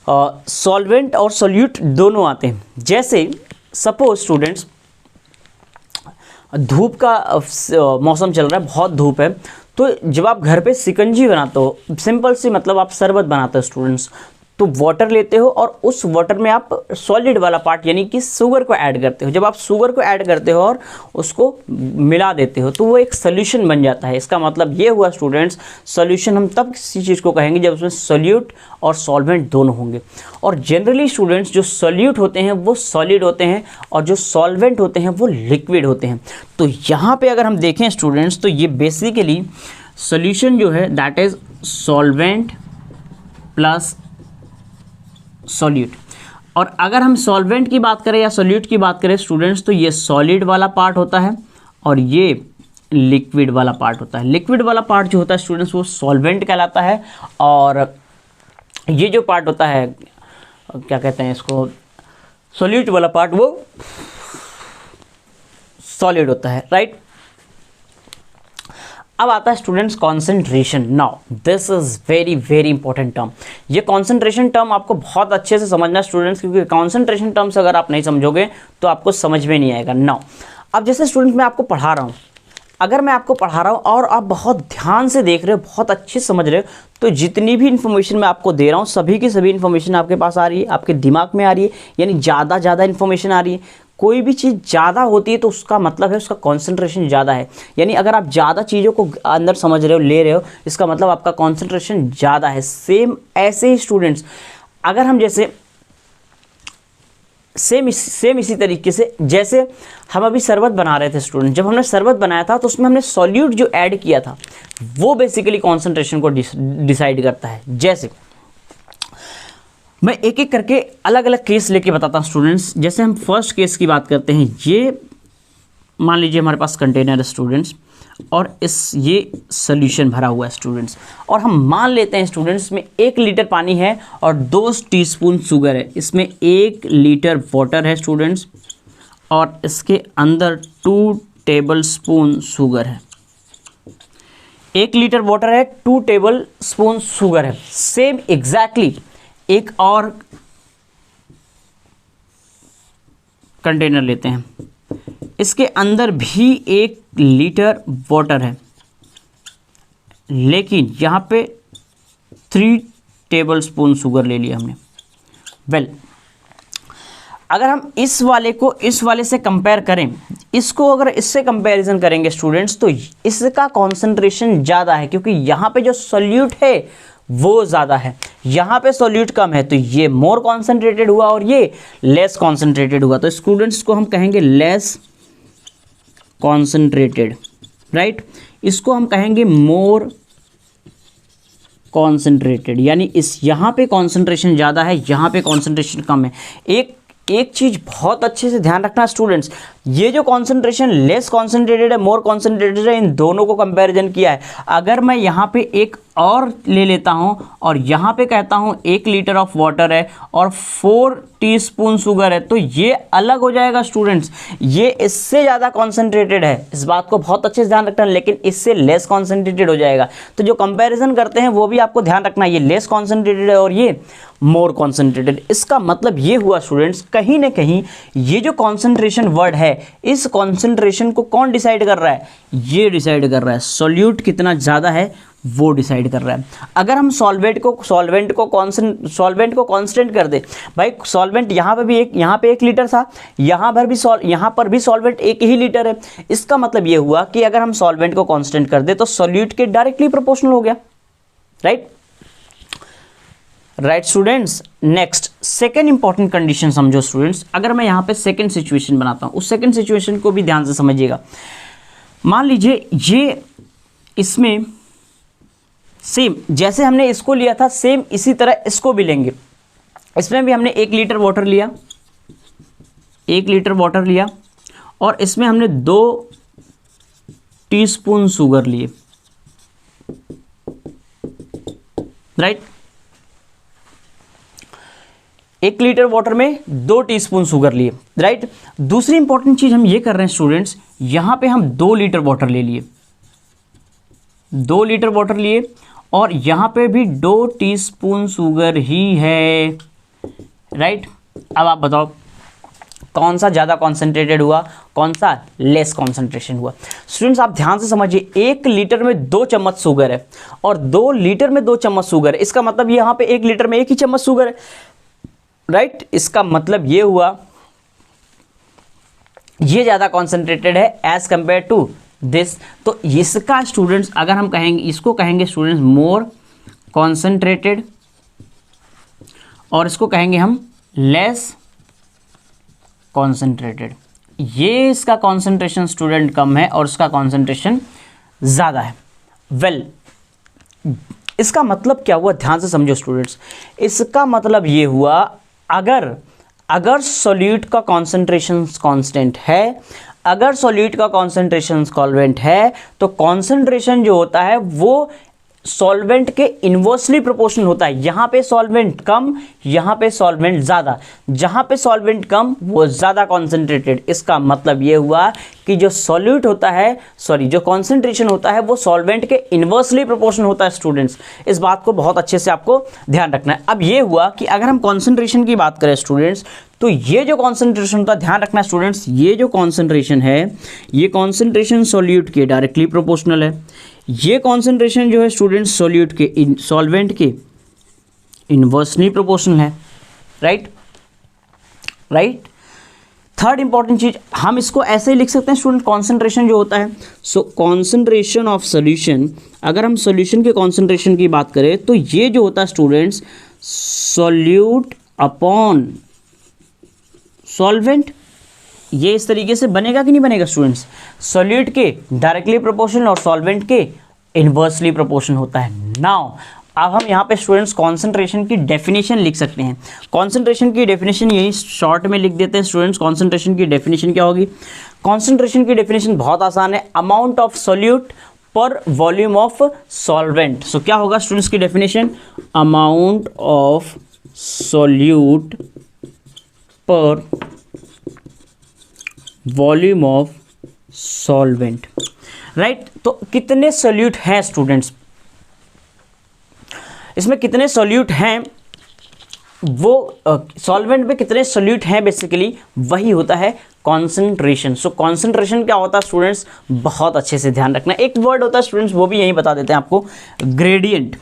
सॉल्वेंट और सॉल्यूट दोनों आते हैं। जैसे सपोज स्टूडेंट्स धूप का मौसम चल रहा है, बहुत धूप है, तो जब आप घर पे शिकंजी बनाते हो, सिंपल सी मतलब आप शरबत बनाते हो स्टूडेंट्स, तो वाटर लेते हो और उस वाटर में आप सॉलिड वाला पार्ट यानी कि शुगर को ऐड करते हो। जब आप शुगर को ऐड करते हो और उसको मिला देते हो तो वो एक सोल्यूशन बन जाता है। इसका मतलब ये हुआ स्टूडेंट्स, सोल्यूशन हम तब किसी चीज़ को कहेंगे जब उसमें सोल्यूट और सॉल्वेंट दोनों होंगे। और जनरली स्टूडेंट्स जो सोल्यूट होते हैं वो सॉलिड होते हैं और जो सॉल्वेंट होते हैं वो लिक्विड होते हैं। तो यहाँ पर अगर हम देखें स्टूडेंट्स तो ये बेसिकली सोल्यूशन जो है that is solvent plus solute. और अगर हम सॉल्वेंट की बात करें या सॉल्यूट की बात करें स्टूडेंट्स तो ये सॉलिड वाला पार्ट होता है और ये लिक्विड वाला पार्ट होता है। लिक्विड वाला पार्ट जो होता है स्टूडेंट्स वो सॉल्वेंट कहलाता है और ये जो पार्ट होता है क्या कहते हैं इसको, सॉल्यूट वाला पार्ट वो सॉलिड होता है, राइट। अब आता है students concentration. Now this is very very important term. ये कॉन्सेंट्रेशन टर्म आपको बहुत अच्छे से समझना स्टूडेंट्स, क्योंकि कॉन्सेंट्रेशन टर्म्स अगर आप नहीं समझोगे तो आपको समझ में नहीं आएगा। नाउ अब जैसे स्टूडेंट मैं आपको पढ़ा रहा हूँ, अगर मैं आपको पढ़ा रहा हूँ और आप बहुत ध्यान से देख रहे हो, बहुत अच्छे से समझ रहे हो, तो जितनी भी इन्फॉर्मेशन मैं आपको दे रहा हूँ सभी की सभी इन्फॉर्मेशन आपके पास आ रही है, आपके दिमाग में आ रही है, यानी ज़्यादा इन्फॉर्मेशन आ रही है। कोई भी चीज़ ज़्यादा होती है तो उसका मतलब है उसका कॉन्सेंट्रेशन ज़्यादा है, यानी अगर आप ज़्यादा चीज़ों को अंदर समझ रहे हो, ले रहे हो, इसका मतलब आपका कॉन्सेंट्रेशन ज़्यादा है। सेम ऐसे ही स्टूडेंट्स अगर हम जैसे सेम इसी तरीके से जैसे हम अभी शरबत बना रहे थे स्टूडेंट, जब हमने शरबत बनाया था तो उसमें हमने सॉल्यूट जो ऐड किया था वो बेसिकली कॉन्सेंट्रेशन को डिसाइड करता है। जैसे मैं एक एक करके अलग अलग केस लेके बताता हूँ स्टूडेंट्स। जैसे हम फर्स्ट केस की बात करते हैं, ये मान लीजिए हमारे पास कंटेनर है स्टूडेंट्स और ये सोल्यूशन भरा हुआ है स्टूडेंट्स, और हम मान लेते हैं स्टूडेंट्स में 1 लीटर पानी है और 2 टीस्पून शुगर है। इसमें 1 लीटर वाटर है स्टूडेंट्स और इसके अंदर 2 टेबल स्पून शुगर है। 1 लीटर वाटर है, 2 टेबल स्पून शुगर है। सेम एग्जैक्टली एक और कंटेनर लेते हैं, इसके अंदर भी 1 लीटर वाटर है, लेकिन यहाँ पे 3 टेबल स्पून शुगर ले लिया हमने। वेल, अगर हम इस वाले को इस वाले से कंपेयर करें, इसको अगर इससे कंपैरिजन करेंगे स्टूडेंट्स, तो इसका कॉन्सेंट्रेशन ज़्यादा है क्योंकि यहाँ पे जो सोल्यूट है वो ज़्यादा है, यहाँ पे सोल्यूट कम है, तो ये मोर कॉन्सेंट्रेटेड हुआ और ये लेस कॉन्सेंट्रेटेड हुआ। तो स्टूडेंट्स को हम कहेंगे लेस कॉन्सेंट्रेटेड, राइट। इसको हम कहेंगे मोर कॉन्सेंट्रेटेड, यानी इस यहाँ पे कॉन्सेंट्रेशन ज़्यादा है, यहाँ पे कॉन्सेंट्रेशन कम है। एक चीज़ बहुत अच्छे से ध्यान रखना स्टूडेंट्स, ये जो कॉन्सेंट्रेशन लेस कॉन्सेंट्रेटेड है, मोर कॉन्सेंट्रेटेड है, इन दोनों को कंपैरिजन किया है। अगर मैं यहाँ पे एक और ले लेता हूँ और यहाँ पे कहता हूँ 1 लीटर ऑफ वाटर है और 4 टीस्पून शुगर है, तो ये अलग हो जाएगा स्टूडेंट्स। ये इससे ज़्यादा कॉन्सेंट्रेटेड है, इस बात को बहुत अच्छे से ध्यान रखना, लेकिन इससे लेस कॉन्सेंट्रेटेड हो जाएगा। तो जो कंपैरिजन करते हैं वो भी आपको ध्यान रखना, ये लेस कॉन्सेंट्रेटेड है और ये मोर कॉन्सेंट्रेटेड। इसका मतलब ये हुआ स्टूडेंट्स, कहीं ना कहीं ये जो कॉन्सेंट्रेशन वर्ड है, इस कॉन्सेंट्रेशन को कौन डिसाइड कर रहा है? ये डिसाइड कर रहा है, सोल्यूट कितना ज़्यादा है वो डिसाइड कर रहा है। अगर हम सॉल्वेंट को कांस्टेंट कर दे, भाई सॉल्वेंट यहाँ पे 1 लीटर था, यहाँ पर भी सॉल्वेंट 1 ही लीटर है। इसका मतलब ये हुआ कि अगर हम सॉल्वेंट को कांस्टेंट कर दे तो सोल्यूट के डायरेक्टली प्रोपोर्शनल हो गया, right students. Next second important condition समझो स्टूडेंट्स। अगर मैं यहाँ पे सेकेंड सिचुएशन बनाता हूँ, उस सेकेंड सिचुएशन को भी ध्यान से समझिएगा। मान लीजिए ये इसमें सेम जैसे हमने इसको लिया था, सेम इसी तरह इसको भी लेंगे। इसमें भी हमने 1 लीटर वाटर लिया, 1 लीटर वाटर लिया और इसमें हमने 2 टीस्पून शुगर लिए, राइट। 1 लीटर वाटर में 2 टीस्पून शुगर लिए, राइट। दूसरी इंपॉर्टेंट चीज हम ये कर रहे हैं स्टूडेंट्स, यहां पे हम 2 लीटर वाटर ले लिए, 2 लीटर वाटर लिए और यहां पे भी 2 टीस्पून शुगर ही है, राइट। अब आप बताओ कौन सा ज़्यादा कॉन्सेंट्रेटेड हुआ, कौन सा लेस कॉन्सेंट्रेशन हुआ? स्टूडेंट्स आप ध्यान से समझिए, 1 लीटर में 2 चम्मच शुगर है और 2 लीटर में 2 चम्मच शुगर है। इसका मतलब यहाँ पे 1 लीटर में 1 ही चम्मच शुगर है, राइट। इसका मतलब ये हुआ ये ज़्यादा कॉन्सेंट्रेटेड है एज कंपेयर टू दिस। तो इसका स्टूडेंट्स अगर हम कहेंगे, इसको कहेंगे स्टूडेंट्स मोर कॉन्सेंट्रेटेड और इसको कहेंगे हम लेस कॉन्सेंट्रेटेड। ये इसका कॉन्सेंट्रेशन स्टूडेंट कम है और इसका कॉन्सेंट्रेशन ज़्यादा है। वेल, इसका मतलब क्या हुआ, ध्यान से समझो स्टूडेंट्स। इसका मतलब ये हुआ अगर सॉल्यूट का कॉन्सेंट्रेशन कांस्टेंट है, अगर सॉल्यूट का कॉन्सेंट्रेशन सॉल्वेंट है, तो कॉन्सेंट्रेशन जो होता है वो सॉल्वेंट के इन्वर्सली प्रोपोर्शनल होता है। यहाँ पे सॉल्वेंट कम, यहाँ पे सॉल्वेंट ज़्यादा, जहाँ पे सॉल्वेंट कम वो ज़्यादा कॉन्सेंट्रेटेड। इसका मतलब ये हुआ कि जो सॉल्यूट होता है, जो कॉन्सेंट्रेशन होता है वो सॉल्वेंट के इन्वर्सली प्रोपोर्शनल होता है स्टूडेंट्स। इस बात को बहुत अच्छे से आपको ध्यान रखना है। अब ये हुआ कि अगर हम कॉन्सेंट्रेशन की बात करें स्टूडेंट्स, तो ये जो कॉन्सेंट्रेशन होता है, ध्यान रखना स्टूडेंट्स, ये जो कॉन्सेंट्रेशन है, ये कॉन्सेंट्रेशन सॉल्यूट के डायरेक्टली प्रोपोर्शनल है। ये कॉन्सेंट्रेशन जो है स्टूडेंट्स सॉल्यूट के सॉल्वेंट के इन्वर्सली प्रोपोर्शनल है, राइट। थर्ड इंपॉर्टेंट चीज, हम इसको ऐसे ही लिख सकते हैं स्टूडेंट, कॉन्सेंट्रेशन जो होता है, सो कॉन्सेंट्रेशन ऑफ सोल्यूशन, अगर हम सोल्यूशन के कॉन्सेंट्रेशन की बात करें तो ये जो होता है स्टूडेंट्स सॉल्यूट अपॉन सॉल्वेंट, ये इस तरीके से बनेगा कि नहीं बनेगा स्टूडेंट्स? सॉल्यूट के डायरेक्टली प्रोपोर्शनल और सॉल्वेंट के इन्वर्सली प्रोपोर्शनल होता है। नाउ अब हम यहाँ पे स्टूडेंट्स कॉन्सेंट्रेशन की डेफिनेशन लिख सकते हैं। कॉन्सेंट्रेशन की डेफिनेशन यही शॉर्ट में लिख देते हैं स्टूडेंट्स। कॉन्सेंट्रेशन की डेफिनेशन क्या होगी? कॉन्सेंट्रेशन की डेफिनेशन बहुत आसान है, अमाउंट ऑफ सॉल्यूट पर वॉल्यूम ऑफ सॉल्वेंट। सो क्या होगा स्टूडेंट्स की डेफिनेशन? अमाउंट ऑफ सॉल्यूट पर वॉल्यूम ऑफ सॉल्वेंट, राइट। तो कितने सॉल्यूट हैं स्टूडेंट्स, इसमें कितने सॉल्यूट हैं, वो सॉल्वेंट में कितने सॉल्यूट हैं, बेसिकली वही होता है कॉन्सेंट्रेशन। सो कॉन्सेंट्रेशन क्या होता है स्टूडेंट्स? बहुत अच्छे से ध्यान रखना। एक वर्ड होता है स्टूडेंट्स, वो भी यही बता देते हैं आपको, gradient.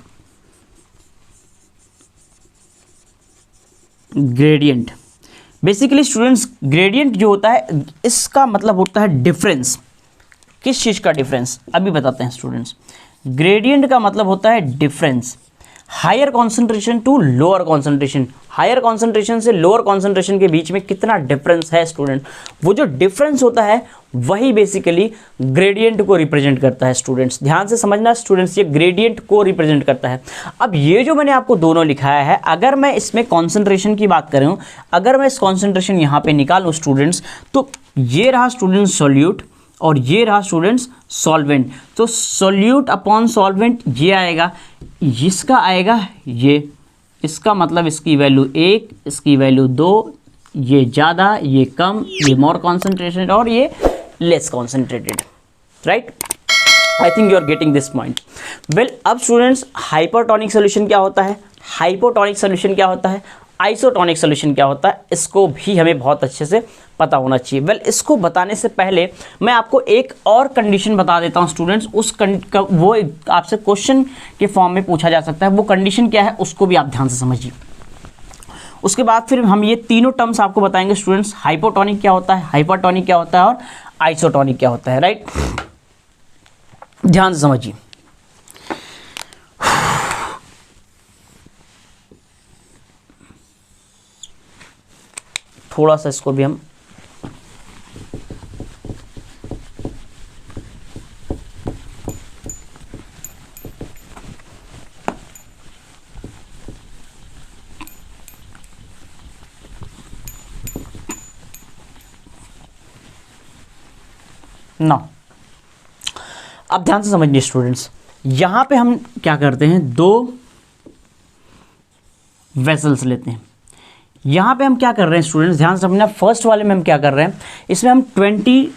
Gradient basically students, gradient जो होता है इसका मतलब होता है डिफरेंस। किस चीज़ का डिफरेंस? अभी बताते हैं स्टूडेंट्स। ग्रेडियंट का मतलब होता है difference, higher concentration to lower concentration. Higher concentration से लोअर कॉन्सेंट्रेशन के बीच में कितना डिफरेंस है स्टूडेंट, वो जो डिफरेंस होता है वही बेसिकली ग्रेडियंट को रिप्रेजेंट करता है स्टूडेंट्स। ध्यान से समझना स्टूडेंट्स, ये ग्रेडियंट को रिप्रेजेंट करता है। अब ये जो मैंने आपको दोनों लिखाया है, अगर मैं इसमें कॉन्सेंट्रेशन की बात करूँ, अगर मैं इस कॉन्सेंट्रेशन यहाँ पे निकालूँ स्टूडेंट्स, तो ये रहा स्टूडेंट्स सॉल्यूट और ये रहा स्टूडेंट्स सॉल्वेंट। तो सॉल्यूट अपॉन सॉल्वेंट ये आएगा, इसका आएगा ये, इसका मतलब इसकी वैल्यू 1, इसकी वैल्यू 2, ये ज़्यादा, ये कम, ये मोर कॉन्सेंट्रेटेड और ये less concentrated, right. I think you are getting this point. Well, अब स्टूडेंट्स हाइपरटोनिक सोल्यूशन क्या होता है, हाइपोटोनिक सोल्यूशन क्या होता है, आइसोटोनिक सोल्यूशन क्या होता है, इसको भी हमें बहुत अच्छे से पता होना चाहिए। वेल, इसको बताने से पहले मैं आपको एक और कंडीशन बता देता हूं स्टूडेंट्स। वो आपसे क्वेश्चन के फॉर्म में पूछा जा सकता है, वो कंडीशन क्या है उसको भी आप ध्यान से समझिए। उसके बाद फिर हम ये तीनों टर्म्स आपको बताएंगे स्टूडेंट्स, हाइपोटोनिक क्या होता है, हाइपरटोनिक क्या होता है और आइसोटोनिक क्या होता है, राइट। ध्यान से समझिए। थोड़ा सा इसको भी हम ना, अब ध्यान से समझिए स्टूडेंट्स। यहां पे हम क्या करते हैं, दो वेसल्स लेते हैं। यहाँ पे हम क्या कर रहे हैं स्टूडेंट्स, ध्यान से समझना। फर्स्ट वाले में हम क्या कर रहे हैं, इसमें हम 20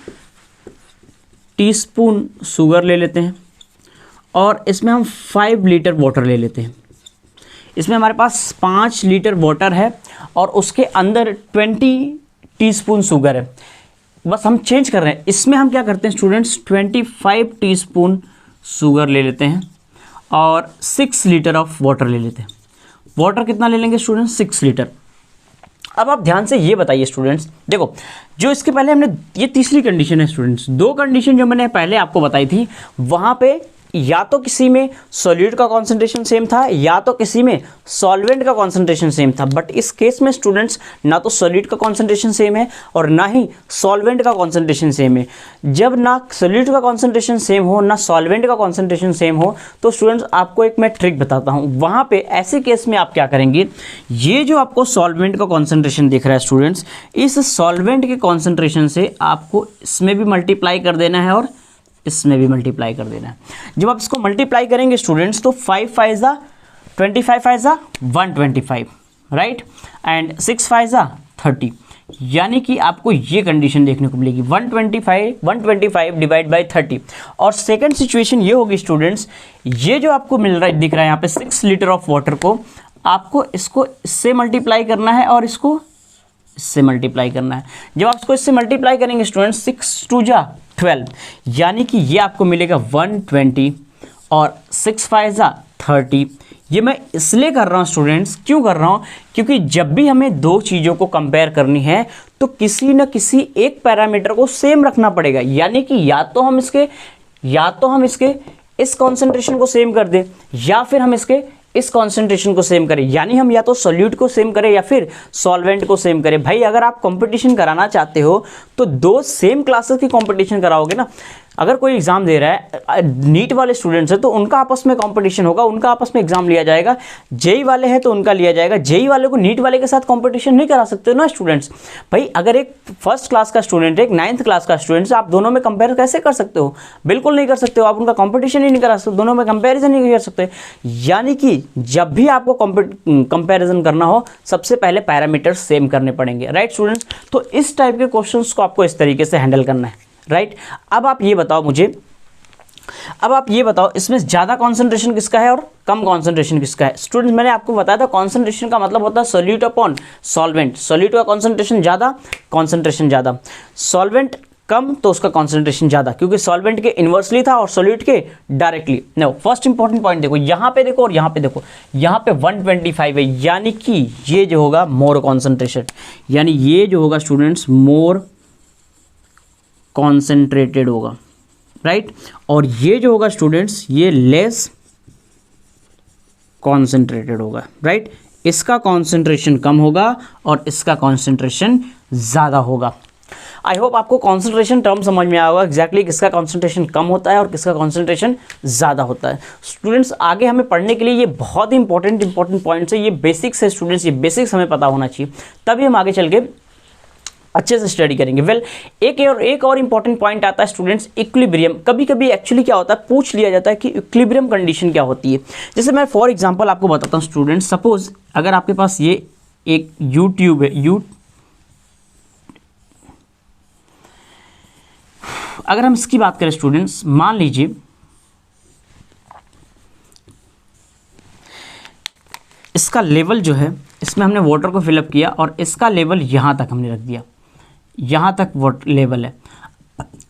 टीस्पून शुगर ले लेते हैं और इसमें हम 5 लीटर वाटर ले लेते हैं। इसमें हमारे पास 5 लीटर वाटर है और उसके अंदर 20 टीस्पून शुगर है। बस हम चेंज कर रहे हैं, इसमें हम क्या करते हैं स्टूडेंट्स, 25 टीस्पून शुगर ले लेते हैं और 6 लीटर ऑफ वाटर ले लेते हैं। वाटर कितना ले लेंगे स्टूडेंट्स, 6 लीटर। अब आप ध्यान से ये बताइए स्टूडेंट्स, देखो जो इसके पहले हमने, ये तीसरी कंडीशन है स्टूडेंट्स। दो कंडीशन जो मैंने पहले आपको बताई थी, वहाँ पे या तो किसी में सॉल्यूट का कॉन्सेंट्रेशन सेम था या तो किसी में सॉल्वेंट का कॉन्सेंट्रेशन सेम था। बट इस केस में स्टूडेंट्स ना तो सॉल्यूट का कॉन्सेंट्रेशन सेम है और ना ही सॉल्वेंट का कॉन्सेंट्रेशन सेम है। जब ना सॉल्यूट का कॉन्सेंट्रेशन सेम हो ना सॉल्वेंट का कॉन्सेंट्रेशन सेम हो, तो स्टूडेंट्स आपको एक मैं ट्रिक बताता हूँ। वहाँ पे ऐसे केस में आप क्या करेंगे, ये जो आपको सॉल्वेंट का कॉन्सेंट्रेशन दिख रहा है स्टूडेंट्स, इस सॉल्वेंट के कॉन्सेंट्रेशन से आपको इसमें भी मल्टीप्लाई कर देना है और इसमें भी मल्टीप्लाई कर देना है। जब आप इसको मल्टीप्लाई करेंगे स्टूडेंट्स, तो 5 5 ज़ा 25 5 ज़ा 125, राइट, एंड 6 5 ज़ा 30। यानी कि आपको ये कंडीशन देखने को मिलेगी 125 डिवाइड बाई 30। और सेकंड सिचुएशन ये होगी स्टूडेंट्स, ये जो आपको मिल रहा है, दिख रहा है यहाँ पे 6 लीटर ऑफ वाटर को, आपको इसको इससे मल्टीप्लाई करना है और इसको इससे मल्टीप्लाई करना है। जब आप इसको इससे मल्टीप्लाई करेंगे स्टूडेंट्स, 6 2 ज़ा 12, यानी कि ये आपको मिलेगा 120 और 6 5 ज़ा 30। ये मैं इसलिए कर रहा हूँ स्टूडेंट्स, क्यों कर रहा हूँ, क्योंकि जब भी हमें दो चीज़ों को कंपेयर करनी है तो किसी न किसी एक पैरामीटर को सेम रखना पड़ेगा। यानी कि या तो हम इसके इस कॉन्सेंट्रेशन को सेम कर दें या फिर हम इसके इस कॉन्सेंट्रेशन को सेम करें, यानी हम या तो सोल्यूट को सेम करें या फिर सॉल्वेंट को सेम करें। भाई अगर आप कंपटीशन कराना चाहते हो तो दो सेम क्लासेस की कंपटीशन कराओगे ना। अगर कोई एग्जाम दे रहा है, नीट वाले स्टूडेंट्स हैं तो उनका आपस में कंपटीशन होगा, उनका आपस में एग्जाम लिया जाएगा। जेई वाले हैं तो उनका लिया जाएगा। जेई वाले को नीट वाले के साथ कंपटीशन नहीं करा सकते ना स्टूडेंट्स। भाई अगर एक फर्स्ट क्लास का स्टूडेंट है, एक 9th क्लास का स्टूडेंट, आप दोनों में कंपेयर कैसे कर सकते हो? बिल्कुल नहीं कर सकते हो। आप उनका कंपटीशन ही नहीं करा सकते, दोनों में कंपेरिजन नहीं कर सकते। यानी कि जब भी आपको कंपेरिजन करना हो सबसे पहले पैरामीटर सेम करने पड़ेंगे, राइट स्टूडेंट्स। तो इस टाइप के क्वेश्चंस को आपको इस तरीके से हैंडल करना है, राइट। अब आप ये बताओ इसमें ज़्यादा कॉन्सेंट्रेशन किसका है और कम कॉन्सेंट्रेशन किसका है? स्टूडेंट्स मैंने आपको बताया था कॉन्सेंट्रेशन का मतलब होता है सोल्यूट अपॉन सॉल्वेंट। सोल्यूट का कॉन्सेंट्रेशन ज़्यादा, कॉन्सेंट्रेशन ज़्यादा, सॉल्वेंट कम तो उसका कॉन्सेंट्रेशन ज़्यादा, क्योंकि सॉल्वेंट के इन्वर्सली था और सोल्यूट के directly. No, first important point देखो, यहाँ पे देखो और यहाँ पे देखो, यहाँ पे 125 है, यानी कि ये जो होगा मोर कॉन्सेंट्रेशन, यानी ये जो होगा स्टूडेंट्स मोर कॉन्सेंट्रेटेड होगा, राइट। और ये जो होगा स्टूडेंट्स ये लेस कॉन्सेंट्रेटेड होगा, राइट। इसका कॉन्सेंट्रेशन कम होगा और इसका कॉन्सेंट्रेशन ज़्यादा होगा। आई होप आपको कॉन्सेंट्रेशन टर्म समझ में आया होगा एग्जैक्टली किसका कॉन्सेंट्रेशन कम होता है और किसका कॉन्सेंट्रेशन ज़्यादा होता है। स्टूडेंट्स आगे हमें पढ़ने के लिए ये बहुत ही इंपॉर्टेंट पॉइंट्स है, ये बेसिक्स है स्टूडेंट्स, ये बेसिक्स हमें पता होना चाहिए, तभी हम आगे चल के अच्छे से स्टडी करेंगे। वेल एक और इंपॉर्टेंट पॉइंट आता है स्टूडेंट्स, इक्विलिब्रियम। कभी कभी एक्चुअली क्या होता है, पूछ लिया जाता है कि इक्विलिब्रियम कंडीशन क्या होती है। जैसे मैं फॉर एग्जांपल आपको बताता हूँ स्टूडेंट्स, सपोज अगर आपके पास ये एक यूट्यूब है, अगर हम इसकी बात करें स्टूडेंट्स, मान लीजिए इसका लेवल जो है, इसमें हमने वाटर को फिलअप किया और इसका लेवल यहाँ तक हमने रख दिया, यहाँ तक वाटर लेवल है।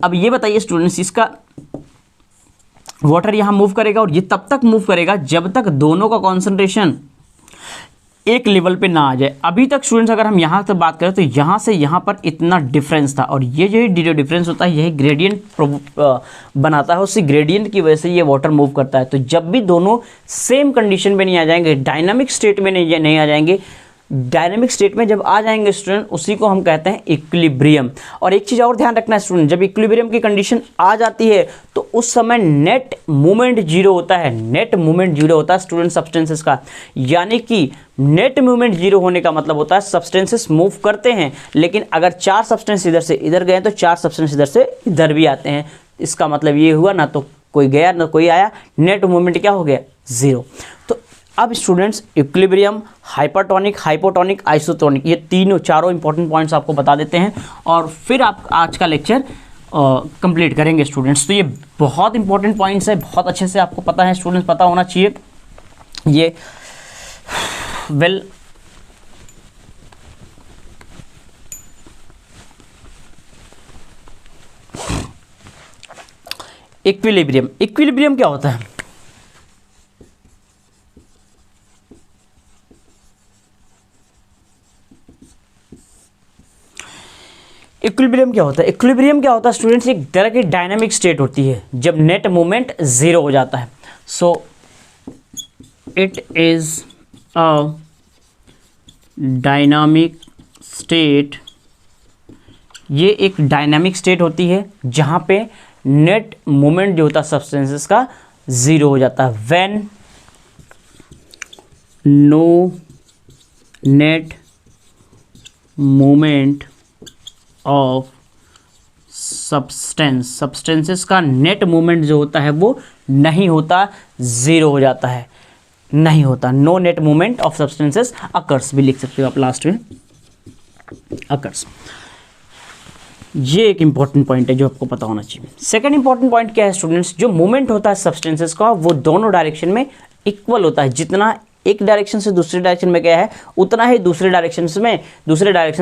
अब ये बताइए स्टूडेंट्स, इसका वाटर यहाँ मूव करेगा और ये तब तक मूव करेगा जब तक दोनों का कॉन्सेंट्रेशन एक लेवल पे ना आ जाए। अभी तक स्टूडेंट्स अगर हम यहाँ तक बात करें तो यहाँ से यहाँ पर इतना डिफरेंस था और ये जो डिफरेंस होता है यही ग्रेडियंट बनाता है, उसी ग्रेडियंट की वजह से ये वाटर मूव करता है। तो जब भी दोनों सेम कंडीशन में नहीं आ जाएंगे, डायनामिक स्टेट में नहीं आ जाएंगे, डायनेमिक स्टेट में जब आ जाएंगे स्टूडेंट, उसी को हम कहते हैं इक्विलिब्रियम। और एक चीज़ और ध्यान रखना है स्टूडेंट, जब इक्विलिब्रियम की कंडीशन आ जाती है तो उस समय नेट मूवमेंट जीरो होता है। नेट मूवमेंट जीरो होता है स्टूडेंट सब्सटेंसेस का, यानी कि नेट मूवमेंट जीरो होने का मतलब होता है सब्सटेंसेस मूव करते हैं, लेकिन अगर 4 सब्सटेंस इधर से इधर गए तो 4 सब्सटेंस इधर से इधर भी आते हैं। इसका मतलब ये हुआ ना तो कोई गया ना कोई आया, नेट मूवमेंट क्या हो गया, जीरो। तो अब students equilibrium, hypertonic, hypotonic, isotonic, ये चारों इंपॉर्टेंट पॉइंट्स आपको बता देते हैं और फिर आप आज का लेक्चर कंप्लीट करेंगे स्टूडेंट्स। तो ये बहुत इंपॉर्टेंट पॉइंट्स है, बहुत अच्छे से आपको पता है स्टूडेंट्स, पता होना चाहिए ये। वेल इक्विलिब्रियम क्या होता है? इक्विलिब्रियम क्या होता है? इक्विलिब्रियम क्या होता है स्टूडेंट्स? एक तरह की डायनामिक स्टेट होती है जब नेट मूवमेंट जीरो हो जाता है। So it is a dynamic state, ये एक डायनामिक स्टेट होती है जहां पे नेट मूवमेंट जो होता है सब्सटेंसेस का जीरो हो जाता है। When no net movement of substances का नेट मूवमेंट जो होता है वो नहीं होता, जीरो हो जाता है, नहीं होता। No net movement of substances occurs भी लिख सकते हो आप लास्ट में, अकर्स। ये एक इंपॉर्टेंट पॉइंट है जो आपको पता होना चाहिए। सेकंड इंपॉर्टेंट पॉइंट क्या है स्टूडेंट्स? जो मूवमेंट होता है सब्सटेंसेस का वो दोनों डायरेक्शन में इक्वल होता है। जितना एक डायरेक्शन से दूसरे डायरेक्शन में गया है उतना ही दूसरे डायरेक्शन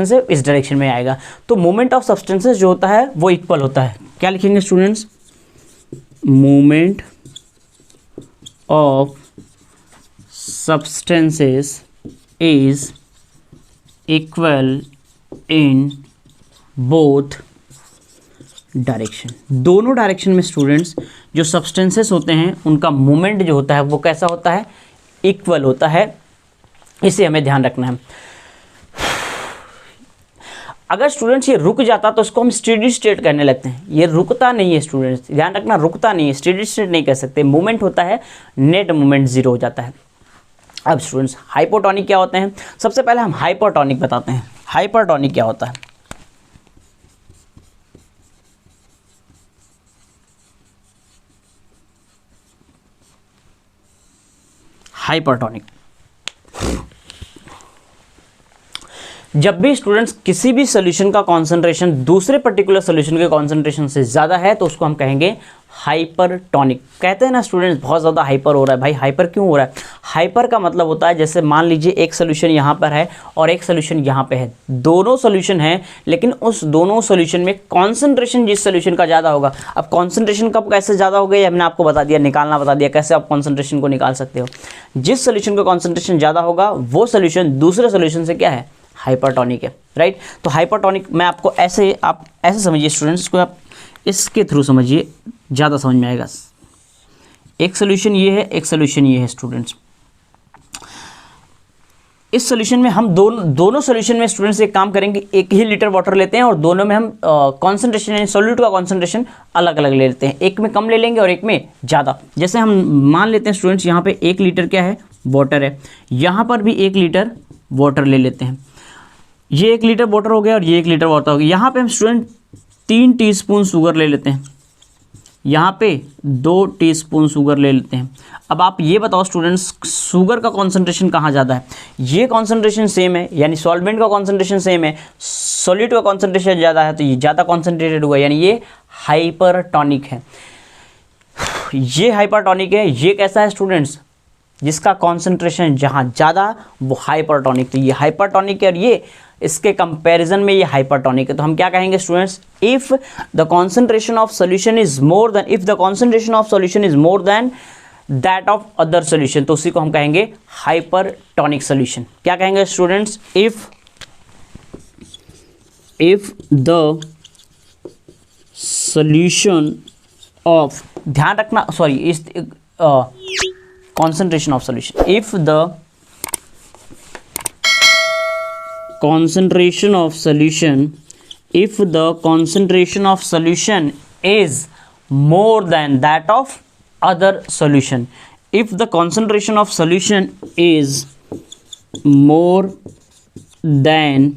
से इस डायरेक्शन में आएगा। तो मूवमेंट ऑफ सब्सटेंसेस जो होता है वो इक्वल होता है। क्या लिखेंगे students? Movement of substances is equal in both direction. दोनों डायरेक्शन में स्टूडेंट्स जो सब्सटेंसेस होते हैं उनका मूवमेंट जो होता है वो कैसा होता है? इक्वल होता है, इसे हमें ध्यान रखना है। अगर स्टूडेंट्स ये रुक जाता तो इसको हम स्टेडी स्टेट कहने लगते हैं। ये रुकता नहीं है स्टूडेंट्स, ध्यान रखना, रुकता नहीं है, स्टेडी स्टेट नहीं कह सकते। मूवमेंट होता है, नेट मूवमेंट जीरो हो जाता है। अब स्टूडेंट्स हाइपोटोनिक क्या होते हैं? सबसे पहले हम हाइपरटोनिक बताते हैं। हाइपरटोनिक क्या होता है? हाइपरटोनिक, जब भी स्टूडेंट्स किसी भी सॉल्यूशन का कॉन्सेंट्रेशन दूसरे पर्टिकुलर सॉल्यूशन के कॉन्सेंट्रेशन से ज़्यादा है तो उसको हम कहेंगे हाइपरटोनिक। कहते हैं ना स्टूडेंट्स बहुत ज़्यादा हाइपर हो रहा है, भाई हाइपर क्यों हो रहा है? हाइपर का मतलब होता है जैसे मान लीजिए एक सोल्यूशन यहाँ पर है और एक सोल्यूशन यहाँ पे है, दोनों सोल्यूशन हैं लेकिन उस दोनों सोल्यूशन में कॉन्सेंट्रेशन जिस सोल्यूशन का ज़्यादा होगा। अब कॉन्सेंट्रेशन कब कैसे ज़्यादा हो गई हमने आपको बता दिया, निकालना बता दिया कैसे आप कॉन्सेंट्रेशन को निकाल सकते हो। जिस सोल्यूशन का कॉन्सेंट्रेशन ज़्यादा होगा वो सोल्यूशन दूसरे सोल्यूशन से क्या है? हाइपरटोनिक है, राइट। तो हाइपरटोनिक मैं आपको ऐसे, आप ऐसे समझिए स्टूडेंट्स को, आप इसके थ्रू समझिए, ज़्यादा समझ में आएगा। एक सोल्यूशन ये है, एक सोल्यूशन ये है स्टूडेंट्स। इस सोल्यूशन में हम दोनों सोल्यूशन में स्टूडेंट्स एक काम करेंगे, 1 ही लीटर वाटर लेते हैं और दोनों में हम कॉन्सेंट्रेशन यानी सॉल्यूट का कॉन्सेंट्रेशन अलग अलग ले लेते हैं। एक में कम ले लेंगे और एक में ज़्यादा। जैसे हम मान लेते हैं स्टूडेंट्स यहाँ पे 1 लीटर क्या है? वाटर है। यहाँ पर भी 1 लीटर वाटर ले लेते हैं। ये 1 लीटर वाटर हो गया और ये 1 लीटर वाटर हो गया। यहाँ पे हम स्टूडेंट 3 टीस्पून शुगर ले लेते हैं, यहाँ पे 2 टीस्पून शुगर ले लेते हैं। अब आप ये बताओ स्टूडेंट्स, शुगर का कॉन्सेंट्रेशन कहाँ ज़्यादा है? ये कॉन्सेंट्रेशन सेम है यानी सॉल्वेंट का कॉन्सेंट्रेशन सेम है, सॉल्यूट का कॉन्सेंट्रेशन ज़्यादा है तो ये ज़्यादा कॉन्सेंट्रेटेड हुआ यानी ये हाइपरटोनिक है। ये हाइपरटोनिक है। ये कैसा है स्टूडेंट्स? जिसका कॉन्सेंट्रेशन जहाँ ज़्यादा वो हाइपरटोनिक। तो ये हाइपरटोनिक है और ये इसके कंपैरिजन में ये हाइपरटोनिक है। तो हम क्या कहेंगे students? If the concentration of solution is more than, if the concentration of solution is more than that of other solution, तो उसी को हम कहेंगे हाइपरटोनिक सॉल्यूशन। क्या कहेंगे students? If the solution of, ध्यान रखना, सॉरी, इस concentration of solution, if the concentration of solution, if the concentration of solution is more than that of other solution, if the concentration of solution is more than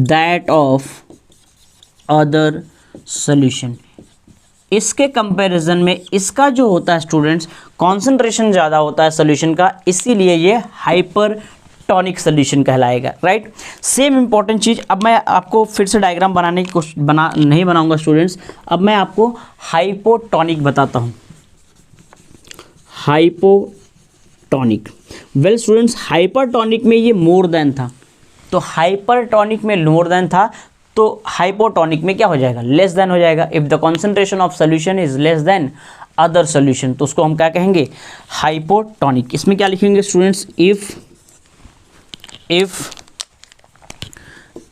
that of other solution, इसके comparison में इसका जो होता है students concentration ज़्यादा होता है solution का, इसीलिए ये हाइपरटोनिक सोल्यूशन कहलाएगा, राइट। सेम इंपॉर्टेंट चीज़, अब मैं आपको फिर से डायग्राम बनाने की कोशिश नहीं बनाऊंगा स्टूडेंट्स। अब मैं आपको हाइपोटोनिक बताता हूँ। हाइपोटोनिक, वेल स्टूडेंट्स, हाइपरटोनिक में ये मोर देन था, तो हाइपरटोनिक में मोर देन था, तो हाइपोटोनिक में क्या हो जाएगा? लेस देन हो जाएगा। If the concentration of solution is less than other solution, तो उसको हम क्या कहेंगे? हाइपोटोनिक। इसमें क्या लिखेंगे students? If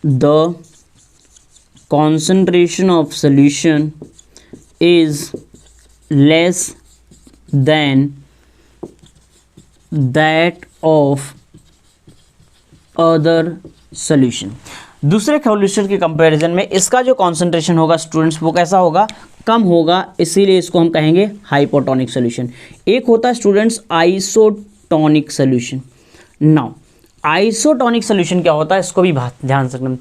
the concentration of solution is less than that of other solution, दूसरे सॉल्यूशन के कंपैरिजन में इसका जो कॉन्सेंट्रेशन होगा स्टूडेंट्स वो कैसा होगा? कम होगा, इसीलिए इसको हम कहेंगे हाइपोटोनिक सॉल्यूशन। एक होता है students isotonic solution. Now isotonic solution क्या होता है इसको भी ध्यान से रखना।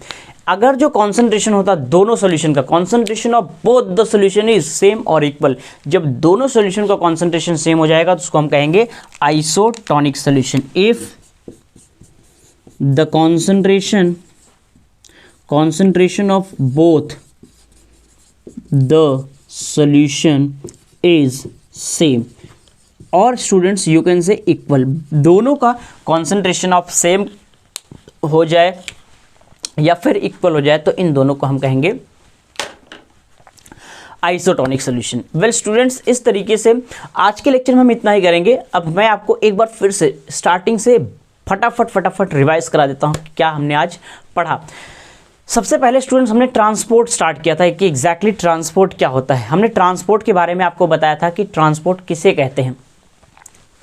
अगर जो कॉन्सेंट्रेशन होता है दोनों सॉल्यूशन का, concentration of both the solution is same और इक्वल, जब दोनों सॉल्यूशन का कॉन्सेंट्रेशन सेम हो जाएगा तो उसको हम कहेंगे isotonic solution. If the concentration of both the solution is same, और स्टूडेंट्स यू कैन से इक्वल, दोनों का कॉन्सेंट्रेशन ऑफ सेम हो जाए या फिर इक्वल हो जाए तो इन दोनों को हम कहेंगे आइसोटोनिक सॉल्यूशन। वेल स्टूडेंट्स, इस तरीके से आज के लेक्चर में हम इतना ही करेंगे। अब मैं आपको एक बार फिर से स्टार्टिंग से फटाफट रिवाइज करा देता हूँ क्या हमने आज पढ़ा। सबसे पहले स्टूडेंट्स हमने ट्रांसपोर्ट स्टार्ट किया था कि एग्जैक्टली ट्रांसपोर्ट क्या होता है। हमने ट्रांसपोर्ट के बारे में आपको बताया था कि ट्रांसपोर्ट किसे कहते हैं।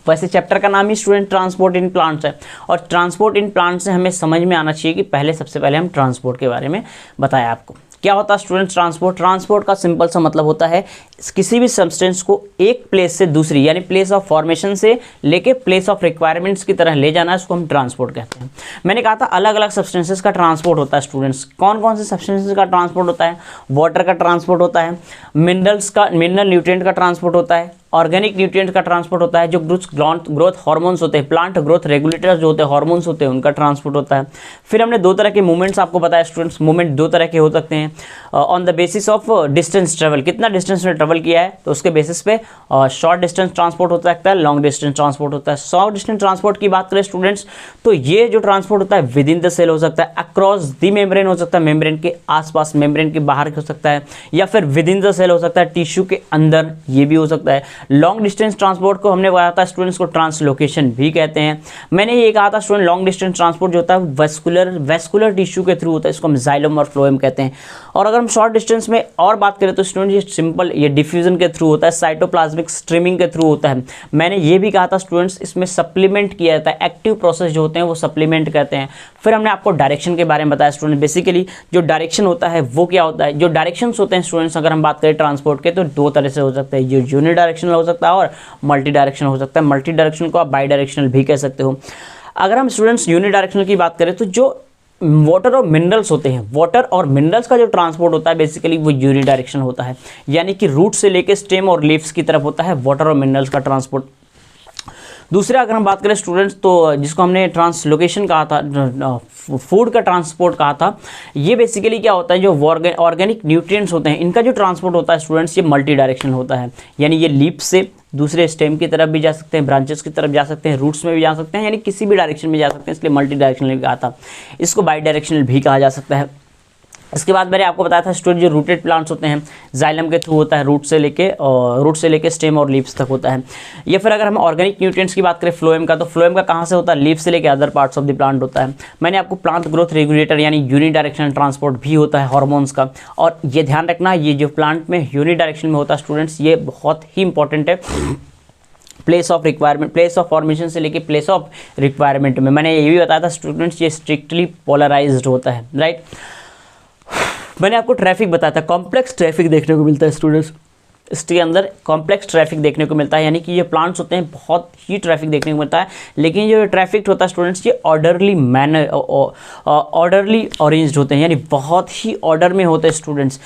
वैसे चैप्टर का नाम ही स्टूडेंट ट्रांसपोर्ट इन प्लांट्स है, और ट्रांसपोर्ट इन प्लांट्स से हमें समझ में आना चाहिए कि सबसे पहले हम ट्रांसपोर्ट के बारे में बताया आपको। क्या होता है स्टूडेंट ट्रांसपोर्ट? ट्रांसपोर्ट का सिंपल सा मतलब होता है किसी भी सब्सटेंस को एक प्लेस से दूसरी, यानी प्लेस ऑफ फॉर्मेशन से लेके प्लेस ऑफ रिक्वायरमेंट्स की तरह ले जाना, इसको हम ट्रांसपोर्ट कहते हैं। मैंने कहा था अलग अलग सब्सटेंसेस का ट्रांसपोर्ट होता है स्टूडेंट्स। कौन कौन से सब्सटेंसेस का ट्रांसपोर्ट होता है? वाटर का ट्रांसपोर्ट होता है, मिनरल न्यूट्रिएंट का ट्रांसपोर्ट होता है, ऑर्गेनिक न्यूट्रिएंट का ट्रांसपोर्ट होता है, जो ग्रोथ हार्मोन्स होते हैं, प्लांट ग्रोथ रेगुलेटर्स जो होते हैं, हार्मोन्स होते हैं, उनका ट्रांसपोर्ट होता है। फिर हमने दो तरह के मूवमेंट्स आपको बताया स्टूडेंट्स। मूवमेंट दो तरह के हो सकते हैं on the basis of distance travel, कितना डिस्टेंस में ट्रेवल किया है तो उसके बेसिस पे शॉर्ट डिस्टेंस ट्रांसपोर्ट हो सकता है, लॉन्ग डिस्टेंस ट्रांसपोर्ट होता है। शॉर्ट डिस्टेंस ट्रांसपोर्ट की बात करें स्टूडेंट्स तो ये जो ट्रांसपोर्ट होता है विद इन द सेल हो सकता है, अक्रॉस द मेम्ब्रेन हो सकता है, मेम्ब्रेन के आसपास, मेम्ब्रेन के बाहर हो सकता है, या फिर विद इन द सेल हो सकता है, टिश्यू के अंदर, ये भी हो सकता है। लॉन्ग डिस्टेंस ट्रांसपोर्ट को हमने बताया था स्टूडेंट्स को ट्रांसलोकेशन भी कहते हैं। मैंने ये कहा था स्टूडेंट लॉन्ग डिस्टेंस ट्रांसपोर्ट जो होता है वेस्कुलर टिश्यू के थ्रू होता है, इसको हम जाइलम और फ्लोएम कहते हैं। और अगर हम शॉर्ट डिस्टेंस में और बात करें तो स्टूडेंट ये सिंपल, ये डिफ्यूजन के थ्रू होता है, साइटोप्लाज्मिक स्ट्रीमिंग के थ्रू होता है। मैंने ये भी कहा था स्टूडेंट्स इसमें सप्लीमेंट किया जाता है, एक्टिव प्रोसेस जो होते हैं वो सप्लीमेंट कहते हैं। फिर हमने आपको डायरेक्शन के बारे में बताया स्टूडेंट। बेसिकली जो डायरेक्शन होता है वो क्या होता है? जो डायरेक्शंस होते हैं स्टूडेंट्स अगर हम बात करें ट्रांसपोर्ट के तो दो तरह से हो सकता है, जो यूनिडायरेक्शनल हो सकता है और मल्टी डायरेक्शनल हो सकता है। मल्टी डायरेक्शनल को आप बाई डायरेक्शनल भी कह सकते हो। अगर हम स्टूडेंट्स यूनिडायरेक्शनल की बात करें तो जो वाटर और मिनरल्स होते हैं, वाटर और मिनरल्स का जो ट्रांसपोर्ट होता है बेसिकली वो यूनिडायरेक्शनल होता है, यानी कि रूट से लेके स्टेम और लीव्स की तरफ होता है वाटर और मिनरल्स का ट्रांसपोर्ट। दूसरा अगर हम बात करें स्टूडेंट्स तो जिसको हमने ट्रांसलोकेशन कहा था, फूड का ट्रांसपोर्ट कहा था, ये बेसिकली क्या होता है जो ऑर्गेनिक न्यूट्रिएंट्स होते हैं इनका जो ट्रांसपोर्ट होता है स्टूडेंट्स ये मल्टी डायरेक्शनल होता है, यानी ये लीफ से दूसरे स्टेम की तरफ भी जा सकते हैं, ब्रांचेस की तरफ जा सकते हैं, रूट्स में भी जा सकते हैं, यानी किसी भी डायरेक्शन में जा सकते हैं, इसलिए मल्टी डायरेक्शनल कहा था। इसको बाई डायरेक्शनल भी कहा जा सकता है। इसके बाद मैंने आपको बताया था स्टूडेंट जो रूटेड प्लांट्स होते हैं जाइलम के थ्रू होता है, रूट से लेके स्टेम और लीव्स तक होता है। या फिर अगर हम ऑर्गेनिक न्यूट्रिएंट्स की बात करें फ्लोएम का, तो फ्लोएम का कहाँ से होता है? लीफ से लेके other parts of the plant होता है। मैंने आपको प्लांट ग्रोथ रेगुलेटर यानी यूनिडायरेक्शनल ट्रांसपोर्ट भी होता है हार्मोन्स का, और ये ध्यान रखना ये जो प्लांट में यूनिडायरेक्शन में होता है स्टूडेंट्स ये बहुत ही इंपॉर्टेंट है। Place of requirement, place of formation से लेके प्लेस ऑफ रिक्वायरमेंट में मैंने ये भी बताया था स्टूडेंट्स ये स्ट्रिक्टली पोलराइज्ड होता है, राइट। मैंने आपको ट्रैफिक बताया था, कॉम्प्लेक्स ट्रैफिक देखने को मिलता है स्टूडेंट्स, इसके अंदर कॉम्प्लेक्स ट्रैफिक देखने को मिलता है, यानी कि ये प्लांट्स होते हैं बहुत ही ट्रैफिक देखने को मिलता है, लेकिन ये ट्रैफिक होता है स्टूडेंट्स ये ऑर्डरली अरेंज्ड होते हैं, यानी बहुत ही ऑर्डर में होते हैं स्टूडेंट्स।